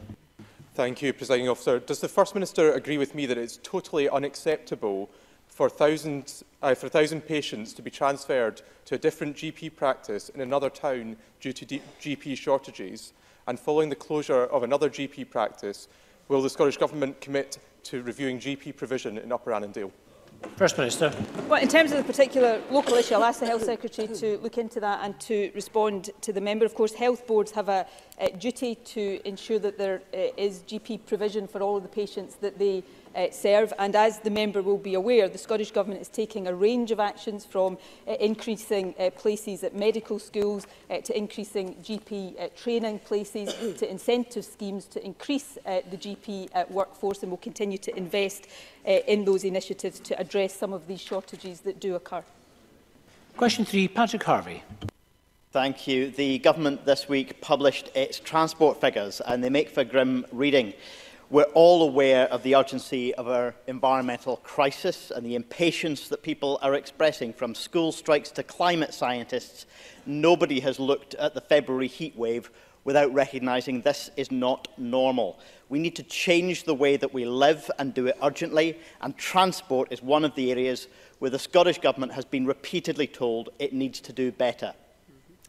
Thank you, Presiding Officer. Does the First Minister agree with me that it's totally unacceptable for 1,000 patients to be transferred to a different GP practice in another town due to GP shortages? And following the closure of another GP practice, will the Scottish Government commit to reviewing GP provision in Upper Annandale? First Minister. Well, in terms of the particular local issue, I'll ask the Health Secretary to look into that and to respond to the member. Of course, health boards have a duty to ensure that there is GP provision for all of the patients that they serve, and as the member will be aware, the Scottish Government is taking a range of actions, from increasing places at medical schools to increasing GP training places to incentive schemes to increase the GP workforce, and will continue to invest in those initiatives to address some of these shortages that do occur. Question 3, Patrick Harvey. Thank you. The Government this week published its transport figures, and they make for grim reading. We're all aware of the urgency of our environmental crisis and the impatience that people are expressing, from school strikes to climate scientists. Nobody has looked at the February heatwave without recognising this is not normal. We need to change the way that we live and do it urgently, and transport is one of the areas where the Scottish Government has been repeatedly told it needs to do better.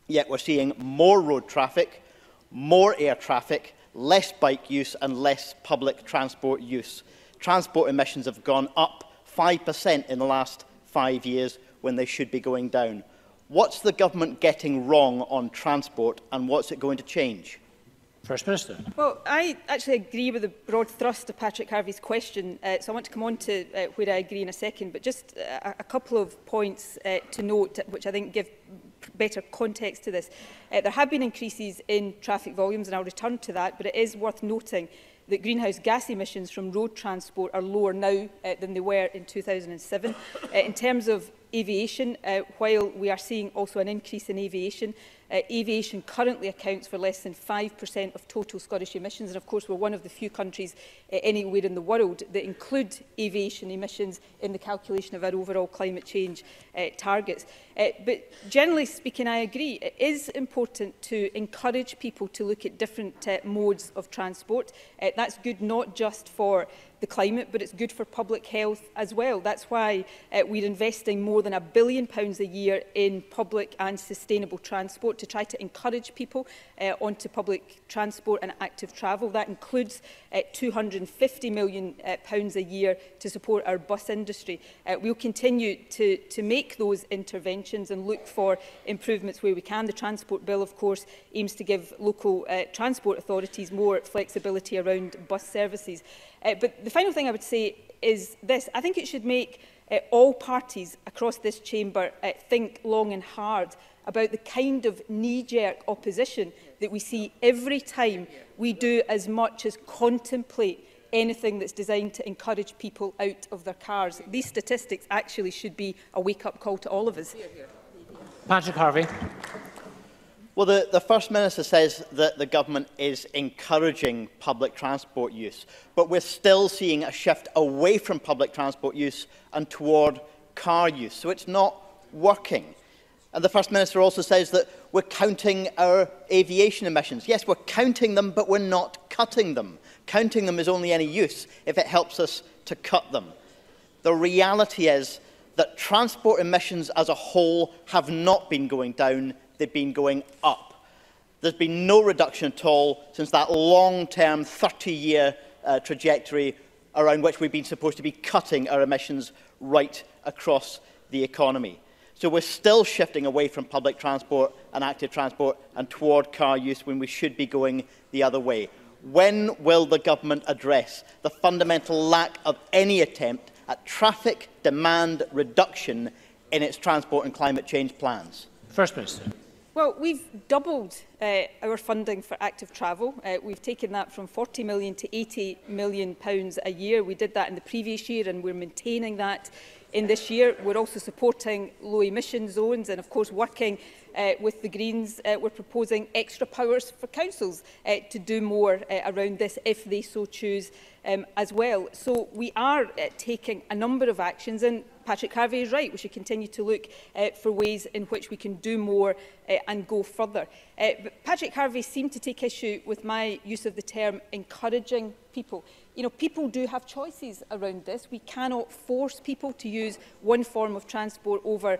Yet we're seeing more road traffic, more air traffic, less bike use and less public transport use. Transport emissions have gone up 5% in the last 5 years when they should be going down. What's the government getting wrong on transport, and what's it going to change? First Minister. Well, I actually agree with the broad thrust of Patrick Harvey's question, so I want to come on to where I agree in a second, but just a couple of points to note, which I think give better context to this. There have been increases in traffic volumes, and I'll return to that, but it is worth noting that greenhouse gas emissions from road transport are lower now than they were in 2007. In terms of aviation, while we are seeing also an increase in aviation, aviation currently accounts for less than 5% of total Scottish emissions, and of course we're one of the few countries anywhere in the world that include aviation emissions in the calculation of our overall climate change targets. But generally speaking, I agree. It is important to encourage people to look at different modes of transport. That's good not just for the climate, but it's good for public health as well. That's why we're investing more than £1 billion a year in public and sustainable transport to try to encourage people onto public transport and active travel. That includes £250 million a year to support our bus industry. We'll continue to make those interventions and look for improvements where we can. The Transport Bill, of course, aims to give local transport authorities more flexibility around bus services. But the final thing I would say is this. I think it should make all parties across this chamber think long and hard about the kind of knee-jerk opposition that we see every time we do as much as contemplate anything that's designed to encourage people out of their cars. These statistics actually should be a wake-up call to all of us. Patrick Harvey. Well, the First Minister says that the government is encouraging public transport use, but we're still seeing a shift away from public transport use and toward car use, so it's not working. And the First Minister also says that we're counting our aviation emissions. Yes, we're counting them, but we're not cutting them. Counting them is only any use if it helps us to cut them. The reality is that transport emissions as a whole have not been going down, they've been going up. There's been no reduction at all since that long-term 30-year trajectory around which we've been supposed to be cutting our emissions right across the economy. So we're still shifting away from public transport and active transport and toward car use when we should be going the other way. When will the government address the fundamental lack of any attempt at traffic demand reduction in its transport and climate change plans? First Minister. Well, we've doubled our funding for active travel. We've taken that from £40 million to £80 million a year. We did that in the previous year and we're maintaining that in this year. We're also supporting low emission zones and of course working with the Greens. We're proposing extra powers for councils to do more around this if they so choose as well. So we are taking a number of actions, and Patrick Harvey is right. We should continue to look for ways in which we can do more and go further. But Patrick Harvey seemed to take issue with my use of the term encouraging people. You know, people do have choices around this. We cannot force people to use one form of transport over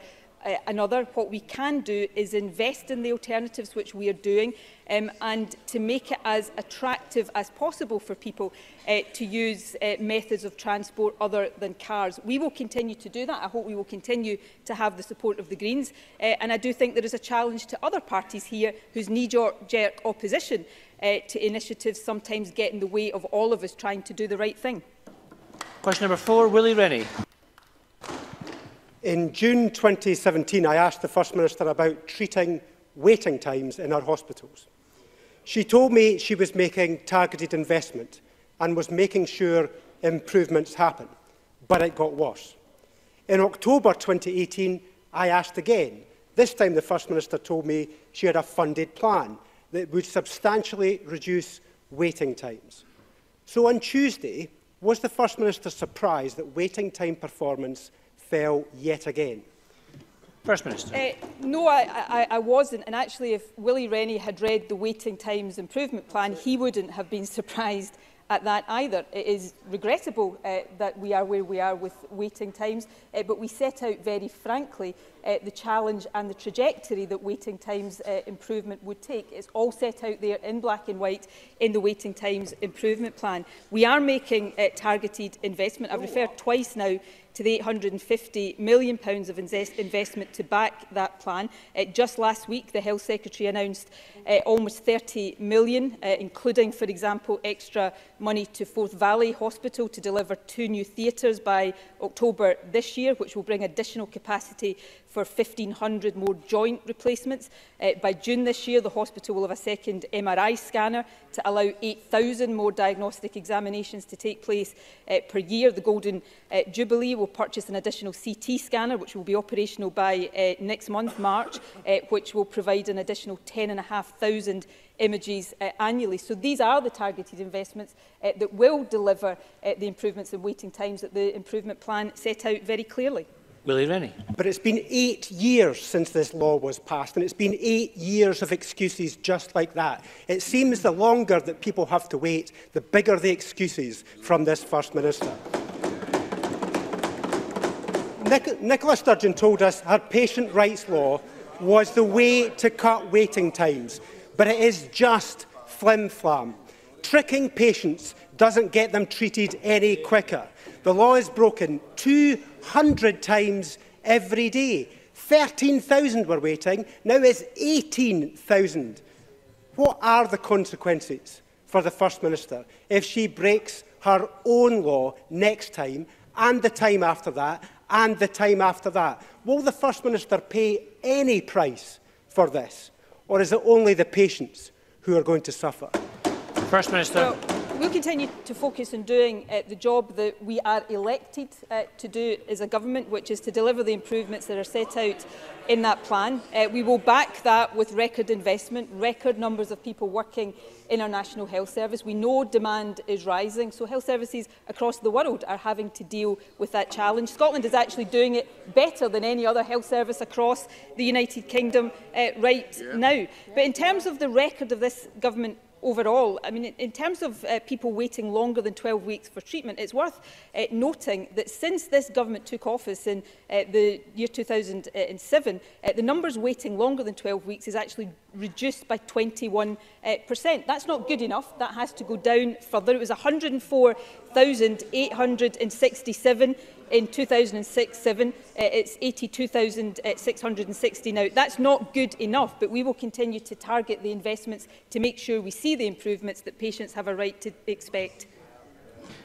another. What we can do is invest in the alternatives, which we are doing, and to make it as attractive as possible for people to use methods of transport other than cars. We will continue to do that. I hope we will continue to have the support of the Greens. And I do think there is a challenge to other parties here whose knee-jerk opposition to initiatives sometimes get in the way of all of us trying to do the right thing. Question number 4, Willie Rennie. In June 2017, I asked the First Minister about treating waiting times in our hospitals. She told me she was making targeted investment and was making sure improvements happen, but it got worse. In October 2018, I asked again. This time the First Minister told me she had a funded plan that would substantially reduce waiting times. So on Tuesday, was the First Minister surprised that waiting time performance fell yet again? First Minister. No, I wasn't. And actually, if Willie Rennie had read the Waiting Times Improvement Plan, he wouldn't have been surprised at that either. It is regrettable that we are where we are with waiting times, but we set out very frankly the challenge and the trajectory that waiting times improvement would take. It's all set out there in black and white in the Waiting Times Improvement Plan. We are making targeted investment. I've referred twice now to the £850 million of investment to back that plan. Just last week, the Health Secretary announced almost £30 million, including, for example, extra money to Forth Valley Hospital to deliver 2 new theatres by October this year, which will bring additional capacity for 1,500 more joint replacements. By June this year, the hospital will have a second MRI scanner to allow 8,000 more diagnostic examinations to take place per year. The Golden Jubilee will purchase an additional CT scanner, which will be operational by next month, March, which will provide an additional 10,500 images annually. So these are the targeted investments that will deliver the improvements in waiting times that the improvement plan set out very clearly. Willie Rennie. But it's been 8 years since this law was passed, and it's been 8 years of excuses just like that. It seems the longer that people have to wait, the bigger the excuses from this First Minister. Nicola Sturgeon told us her patient rights law was the way to cut waiting times, but it is just flim-flam. Tricking patients doesn't get them treated any quicker. The law is broken 200 times every day. 13,000 were waiting, now it's 18,000. What are the consequences for the First Minister if she breaks her own law next time, and the time after that, and the time after that? Will the First Minister pay any price for this, or is it only the patients who are going to suffer? First Minister. Well, we'll continue to focus on doing the job that we are elected to do as a government, which is to deliver the improvements that are set out in that plan. We will back that with record investment, record numbers of people working in our National Health Service. We know demand is rising, so health services across the world are having to deal with that challenge. Scotland is actually doing it better than any other health service across the United Kingdom right now. But in terms of the record of this government overall, I mean, in terms of people waiting longer than 12 weeks for treatment, it's worth noting that since this government took office in the year 2007, the numbers waiting longer than 12 weeks is actually reduced by 21%. That's not good enough. That has to go down further. It was 104,867 in 2006-07. It's 82,660 now. That's not good enough, but we will continue to target the investments to make sure we see the improvements that patients have a right to expect.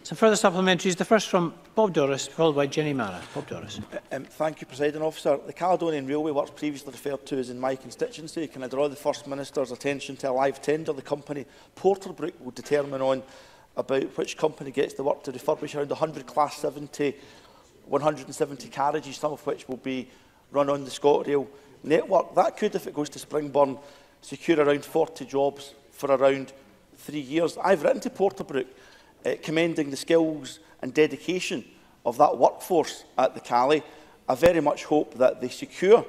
Some further supplementaries. The first from Bob Doris, followed by Jenny Mara. Bob Doris. Thank you, Presiding Officer. The Caledonian Railway Works previously referred to is in my constituency. Can I draw the First Minister's attention to a live tender the company Porterbrook will determine on about which company gets the work to refurbish around 100 Class 70 170 carriages, some of which will be run on the ScotRail network. That could, if it goes to Springburn, secure around 40 jobs for around 3 years. I've written to Porterbrook commending the skills and dedication of that workforce at the Calais. I very much hope that they secure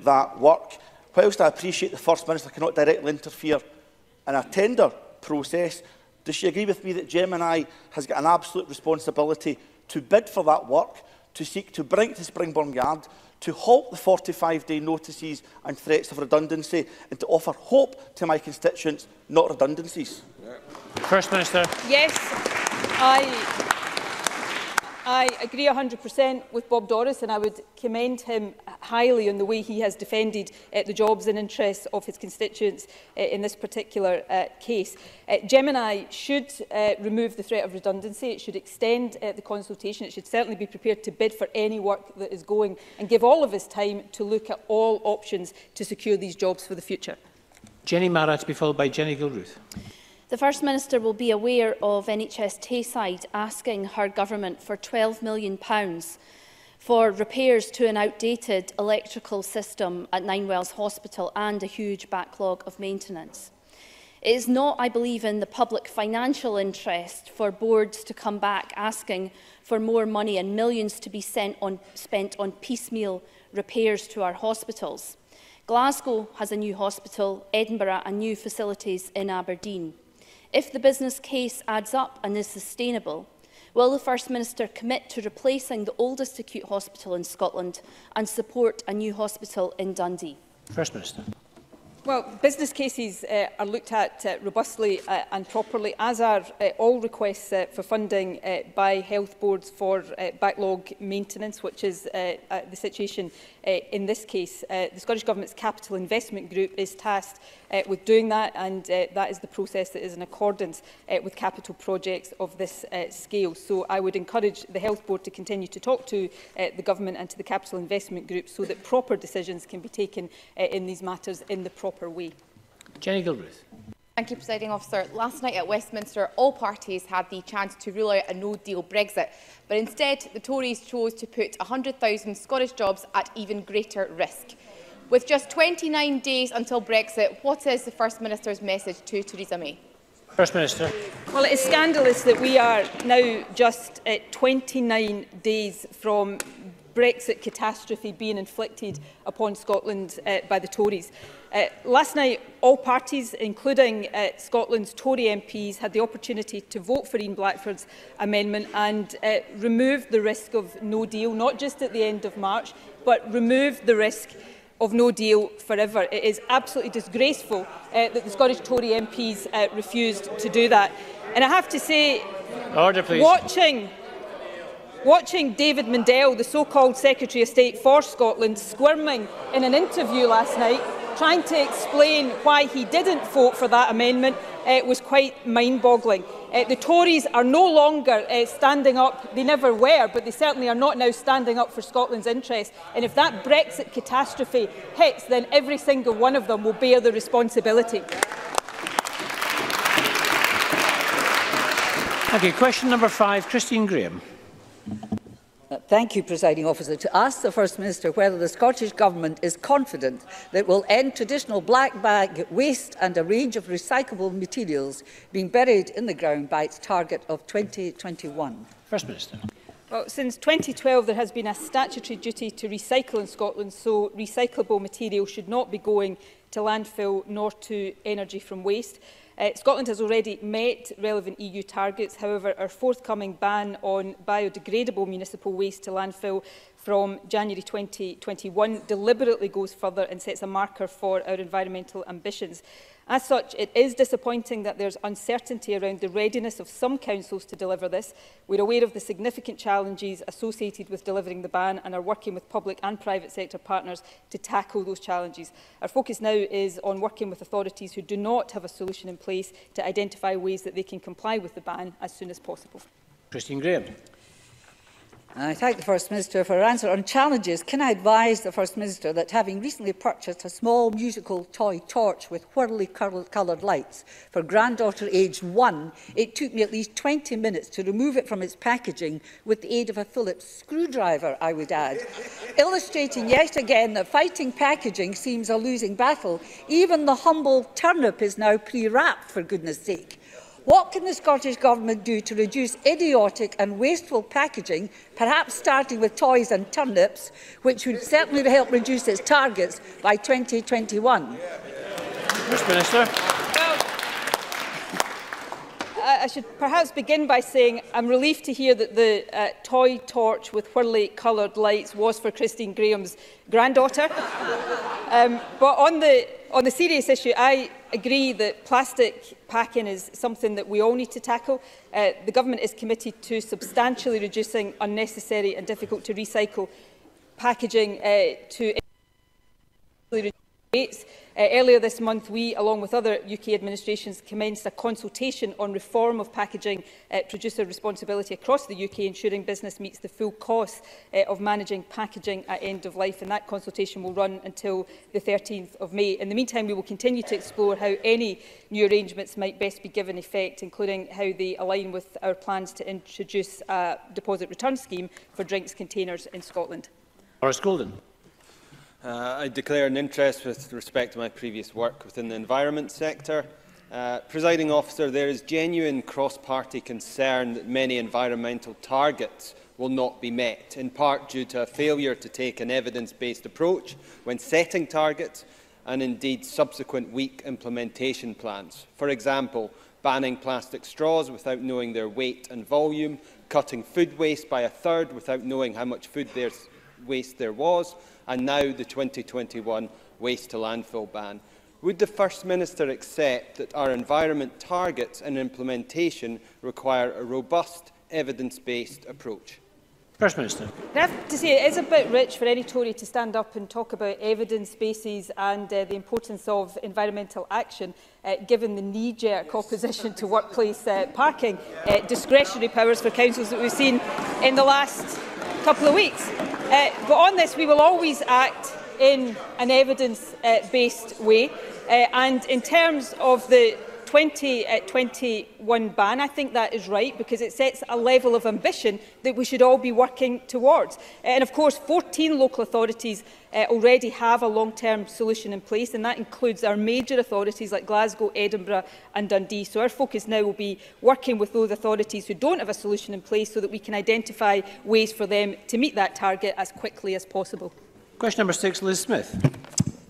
that work. Whilst I appreciate the First Minister cannot directly interfere in a tender process, does she agree with me that Gemini has got an absolute responsibility to bid for that work, to seek to bring it to Springburn Yard, to halt the 45-day notices and threats of redundancy, and to offer hope to my constituents, not redundancies? First Minister. Yes, I agree 100% with Bob Doris, and I would commend him highly on the way he has defended the jobs and interests of his constituents in this particular case. Gemini should remove the threat of redundancy. It should extend the consultation. It should certainly be prepared to bid for any work that is going, and give all of us time to look at all options to secure these jobs for the future. Jenny Mara, to be followed by Jenny Gilruth. The First Minister will be aware of NHS Tayside asking her government for £12 million for repairs to an outdated electrical system at Ninewells Hospital and a huge backlog of maintenance. It is not, I believe, in the public financial interest for boards to come back asking for more money and millions to be spent on piecemeal repairs to our hospitals. Glasgow has a new hospital, Edinburgh and new facilities in Aberdeen. If the business case adds up and is sustainable, will the First Minister commit to replacing the oldest acute hospital in Scotland and support a new hospital in Dundee? First Minister. Well, business cases are looked at robustly and properly, as are all requests for funding by health boards for backlog maintenance, which is the situation in this case. The Scottish Government's Capital Investment Group is tasked with doing that, and that is the process that is in accordance with capital projects of this scale. So I would encourage the Health Board to continue to talk to the Government and to the Capital Investment Group so that proper decisions can be taken in these matters in the proper way. Jenny Gilruth. Thank you, Presiding Officer. Last night at Westminster, all parties had the chance to rule out a no-deal Brexit, but instead the Tories chose to put 100,000 Scottish jobs at even greater risk. With just 29 days until Brexit, what is the First Minister's message to Theresa May? First Minister. Well, it is scandalous that we are now just 29 days from Brexit catastrophe being inflicted upon Scotland by the Tories. Last night, all parties, including Scotland's Tory MPs, had the opportunity to vote for Ian Blackford's amendment and remove the risk of no deal, not just at the end of March, but remove the risk of no deal forever. It is absolutely disgraceful that the Scottish Tory MPs refused to do that. And I have to say, order, please. Watching David Mundell, the so-called Secretary of State for Scotland, squirming in an interview last night, trying to explain why he didn't vote for that amendment, was quite mind-boggling. The Tories are no longer standing up. They never were, but they certainly are not now standing up for Scotland's interests. And if that Brexit catastrophe hits, then every single one of them will bear the responsibility. Okay, question number 5, Christine Graham. Thank you, Presiding Officer. To ask the First Minister whether the Scottish Government is confident that it will end traditional black bag waste and a range of recyclable materials being buried in the ground by its target of 2021. First Minister. Well, since 2012, there has been a statutory duty to recycle in Scotland, so recyclable material should not be going to landfill nor to energy from waste. Scotland has already met relevant EU targets. However, our forthcoming ban on biodegradable municipal waste to landfill from January 2021 deliberately goes further and sets a marker for our environmental ambitions. As such, it is disappointing that there is uncertainty around the readiness of some councils to deliver this. We are aware of the significant challenges associated with delivering the ban and are working with public and private sector partners to tackle those challenges. Our focus now is on working with authorities who do not have a solution in place to identify ways that they can comply with the ban as soon as possible. Christine Graham. I thank the First Minister for her answer. On challenges, can I advise the First Minister that having recently purchased a small musical toy torch with whirly coloured lights for granddaughter aged 1, it took me at least 20 minutes to remove it from its packaging with the aid of a Phillips screwdriver, I would add. Illustrating yet again that fighting packaging seems a losing battle. Even the humble turnip is now pre-wrapped, for goodness sake. What can the Scottish Government do to reduce idiotic and wasteful packaging, perhaps starting with toys and turnips, which would certainly help reduce its targets by 2021? First Minister. Well, I should perhaps begin by saying I'm relieved to hear that the toy torch with whirly coloured lights was for Christine Graham's granddaughter. But on the serious issue, I agree that plastic packing is something that we all need to tackle. The Government is committed to substantially reducing unnecessary and difficult to recycle packaging to reduce rates. Earlier this month, we, along with other UK administrations, commenced a consultation on reform of packaging producer responsibility across the UK, ensuring business meets the full cost of managing packaging at end of life. And that consultation will run until the 13th of May. In the meantime, we will continue to explore how any new arrangements might best be given effect, including how they align with our plans to introduce a deposit return scheme for drinks containers in Scotland. Horace Golden. I declare an interest with respect to my previous work within the environment sector. Presiding Officer, there is genuine cross-party concern that many environmental targets will not be met, in part due to a failure to take an evidence-based approach when setting targets and indeed subsequent weak implementation plans. For example, banning plastic straws without knowing their weight and volume, cutting food waste by a third without knowing how much food waste there was, and now the 2021 waste to landfill ban. Would the First Minister accept that our environment targets and implementation require a robust, evidence-based approach? First Minister. I have to say it is a bit rich for any Tory to stand up and talk about evidence bases and the importance of environmental action, given the knee-jerk opposition to workplace parking, discretionary powers for councils that we've seen in the last couple of weeks. But on this, we will always act in an evidence-based way. And in terms of the 2021 ban, I think that is right, because it sets a level of ambition that we should all be working towards. And of course, 14 local authorities already have a long-term solution in place, and that includes our major authorities like Glasgow, Edinburgh and Dundee. So our focus now will be working with those authorities who don't have a solution in place so that we can identify ways for them to meet that target as quickly as possible. Question number 6, Liz Smith.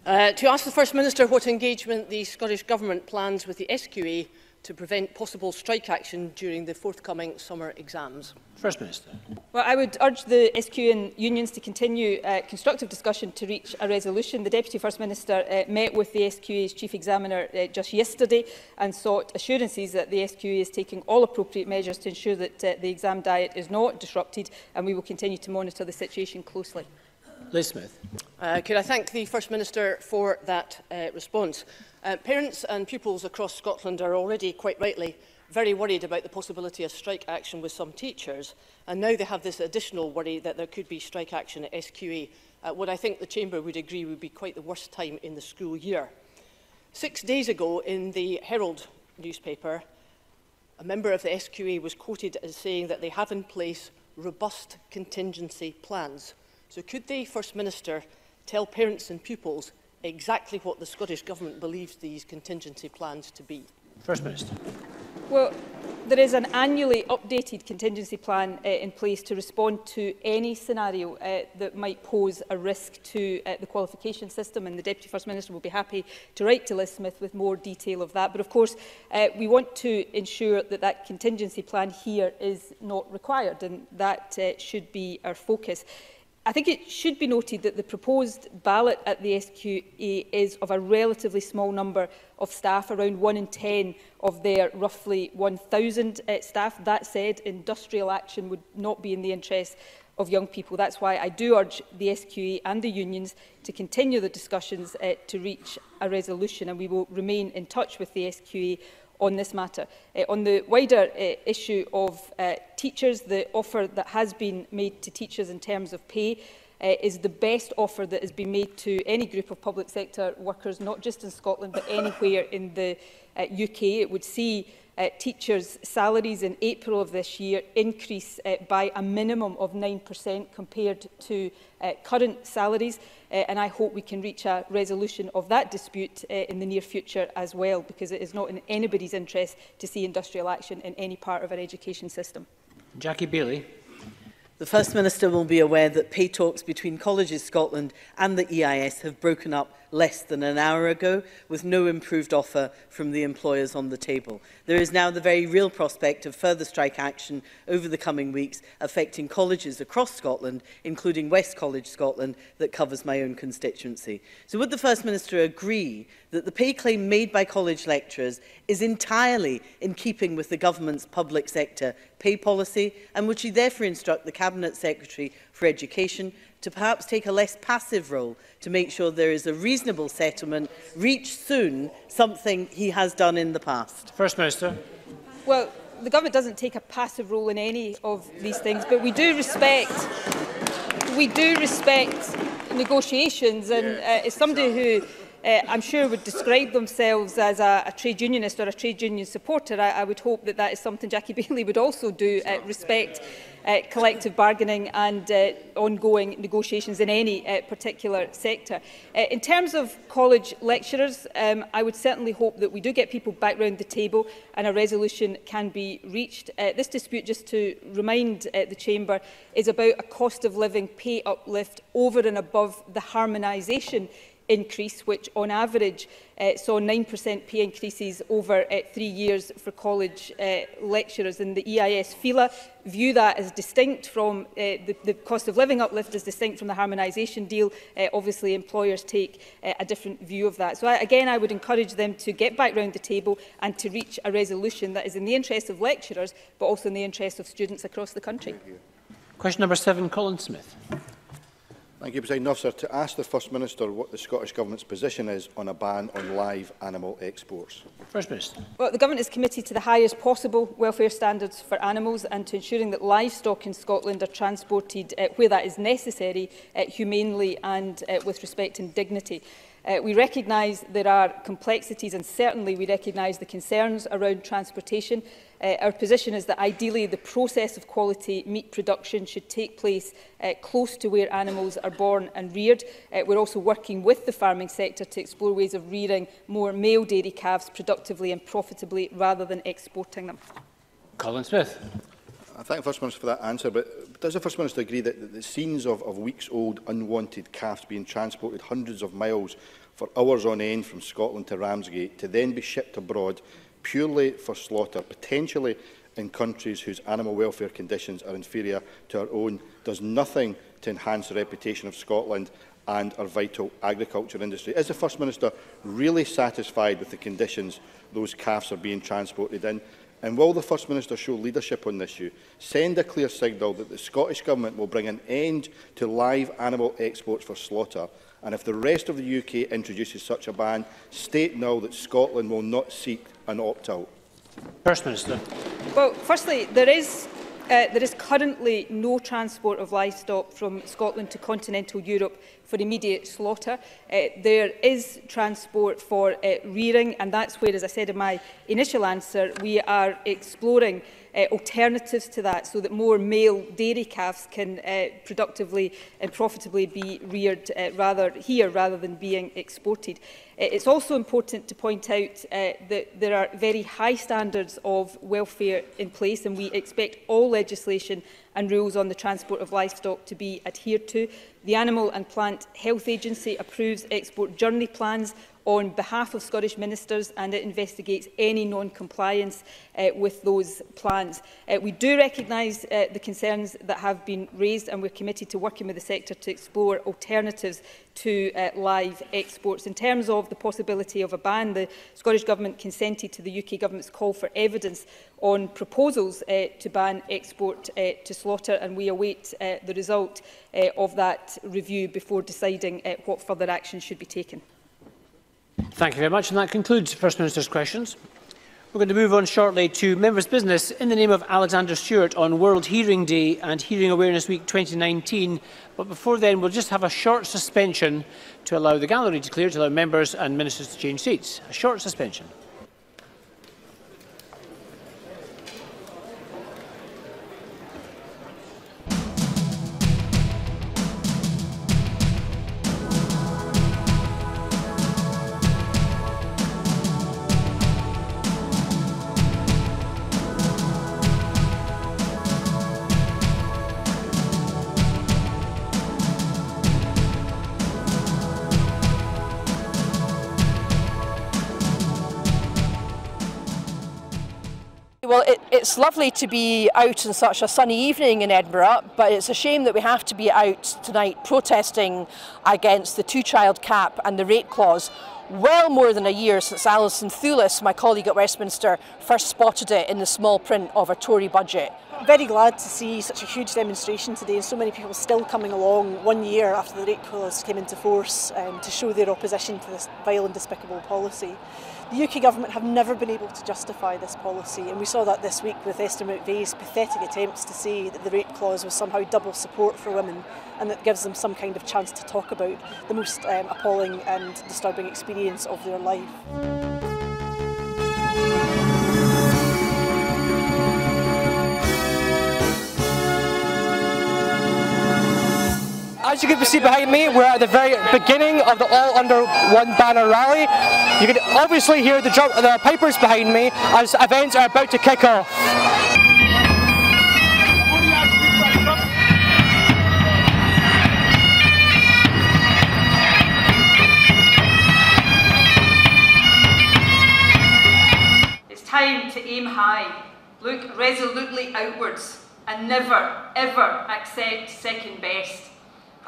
To ask the First Minister what engagement the Scottish Government plans with the SQA to prevent possible strike action during the forthcoming summer exams. First Minister. Well, I would urge the SQ and unions to continue constructive discussion to reach a resolution. The Deputy First Minister met with the SQA's Chief Examiner just yesterday and sought assurances that the SQA is taking all appropriate measures to ensure that the exam diet is not disrupted, and we will continue to monitor the situation closely. Liz Smith. Could I thank the First Minister for that response? Parents and pupils across Scotland are already, quite rightly, very worried about the possibility of strike action with some teachers, and now they have this additional worry that there could be strike action at SQA, what I think the Chamber would agree would be quite the worst time in the school year. 6 days ago, in the Herald newspaper, a member of the SQA was quoted as saying that they have in place robust contingency plans. So could the First Minister tell parents and pupils exactly what the Scottish Government believes these contingency plans to be? First Minister. Well, there is an annually updated contingency plan in place to respond to any scenario that might pose a risk to the qualification system, and the Deputy First Minister will be happy to write to Liz Smith with more detail of that. But of course, we want to ensure that that contingency plan here is not required, and that should be our focus. I think it should be noted that the proposed ballot at the SQA is of a relatively small number of staff, around 1 in 10 of their roughly 1,000 staff. That said, industrial action would not be in the interest of young people. That's why I do urge the SQA and the unions to continue the discussions to reach a resolution, and we will remain in touch with the SQA on this matter. On the wider issue of teachers, the offer that has been made to teachers in terms of pay is the best offer that has been made to any group of public sector workers, not just in Scotland but anywhere in the UK. It would see teachers' salaries in April of this year increase by a minimum of 9% compared to current salaries, and I hope we can reach a resolution of that dispute in the near future as well, because it is not in anybody's interest to see industrial action in any part of our education system. Jackie Bailey. The First Minister will be aware that pay talks between Colleges Scotland and the EIS have broken up less than an hour ago, with no improved offer from the employers on the table. There is now the very real prospect of further strike action over the coming weeks, affecting colleges across Scotland, including West College Scotland, that covers my own constituency. So would the First Minister agree that the pay claim made by college lecturers is entirely in keeping with the government's public sector pay policy, and would she therefore instruct the Cabinet Secretary for Education to perhaps take a less passive role to make sure there is a reasonable settlement reached soon, something he has done in the past? First Minister. Well, the government doesn't take a passive role in any of these things, but we do respect negotiations, and as somebody who I'm sure would describe themselves as a trade unionist or a trade union supporter, I would hope that that is something Jackie Baillie would also do, respect collective bargaining and ongoing negotiations in any particular sector. In terms of college lecturers, I would certainly hope that we do get people back round the table and a resolution can be reached. This dispute, just to remind the Chamber, is about a cost of living pay uplift over and above the harmonisation increase, which on average saw 9% pay increases over 3 years for college lecturers. And the EIS FILA view that as distinct from the cost of living uplift, as distinct from the harmonisation deal. Obviously, employers take a different view of that. So again, I would encourage them to get back round the table and to reach a resolution that is in the interest of lecturers, but also in the interest of students across the country. Question number 7, Colin Smith. Thank you, Presiding Officer. To ask the First Minister what the Scottish Government's position is on a ban on live animal exports. First Minister. Well, the Government is committed to the highest possible welfare standards for animals and to ensuring that livestock in Scotland are transported where that is necessary, humanely and with respect and dignity. We recognise there are complexities and certainly we recognise the concerns around transportation. Our position is that ideally the process of quality meat production should take place close to where animals are born and reared. We're also working with the farming sector to explore ways of rearing more male dairy calves productively and profitably rather than exporting them. Colin Smith. I thank the First Minister for that answer, but does the First Minister agree that the scenes of weeks-old unwanted calves being transported hundreds of miles for hours on end from Scotland to Ramsgate to then be shipped abroad purely for slaughter, potentially in countries whose animal welfare conditions are inferior to our own, does nothing to enhance the reputation of Scotland and our vital agriculture industry? Is the First Minister really satisfied with the conditions those calves are being transported in? And will the First Minister show leadership on this issue, send a clear signal that the Scottish Government will bring an end to live animal exports for slaughter, and if the rest of the UK introduces such a ban, state now that Scotland will not seek an opt-out? First Minister. Well, firstly, there is currently no transport of livestock from Scotland to continental Europe for immediate slaughter. There is transport for rearing, and that's where, as I said in my initial answer, we are exploring alternatives to that so that more male dairy calves can productively and profitably be reared here rather than being exported. It's also important to point out that there are very high standards of welfare in place, and we expect all legislation and rules on the transport of livestock to be adhered to. The Animal and Plant Health Agency approves export journey plans on behalf of Scottish ministers, and it investigates any non-compliance with those plans. We do recognise the concerns that have been raised, and we're committed to working with the sector to explore alternatives to live exports. In terms of the possibility of a ban, the Scottish Government consented to the UK Government's call for evidence on proposals to ban export to slaughter, and we await the result of that review before deciding what further action should be taken. Thank you very much, and that concludes First Minister's questions. We're going to move on shortly to members' business in the name of Alexander Stewart on World Hearing Day and Hearing Awareness Week 2019. But before then, we'll just have a short suspension to allow the gallery to clear, to allow members and ministers to change seats. A short suspension. Well, it's lovely to be out on such a sunny evening in Edinburgh, but it's a shame that we have to be out tonight protesting against the two-child cap and the rate clause. Well more than a year since Alison Thulis, my colleague at Westminster, first spotted it in the small print of a Tory budget. Very glad to see such a huge demonstration today and so many people still coming along 1 year after the rate clause came into force to show their opposition to this vile and despicable policy. The UK Government have never been able to justify this policy, and we saw that this week with Esther McVeigh's pathetic attempts to say that the rape clause was somehow double support for women and that gives them some kind of chance to talk about the most appalling and disturbing experience of their life. As you can see behind me, we're at the very beginning of the All Under One Banner rally. You can obviously hear the pipers behind me as events are about to kick off. It's time to aim high, look resolutely outwards, and never, ever accept second best.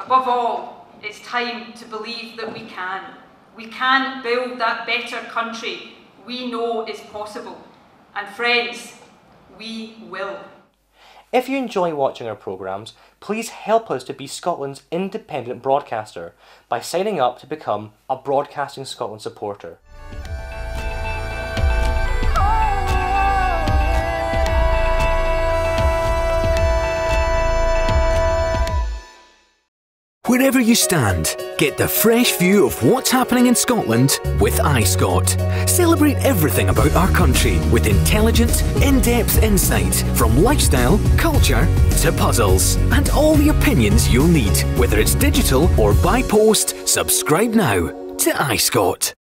Above all, it's time to believe that we can. We can build that better country we know is possible. And friends, we will. If you enjoy watching our programmes, please help us to be Scotland's independent broadcaster by signing up to become a Broadcasting Scotland supporter. Wherever you stand, get the fresh view of what's happening in Scotland with iScot. Celebrate everything about our country with intelligent, in-depth insight from lifestyle, culture to puzzles, and all the opinions you'll need. Whether it's digital or by post, subscribe now to iScot.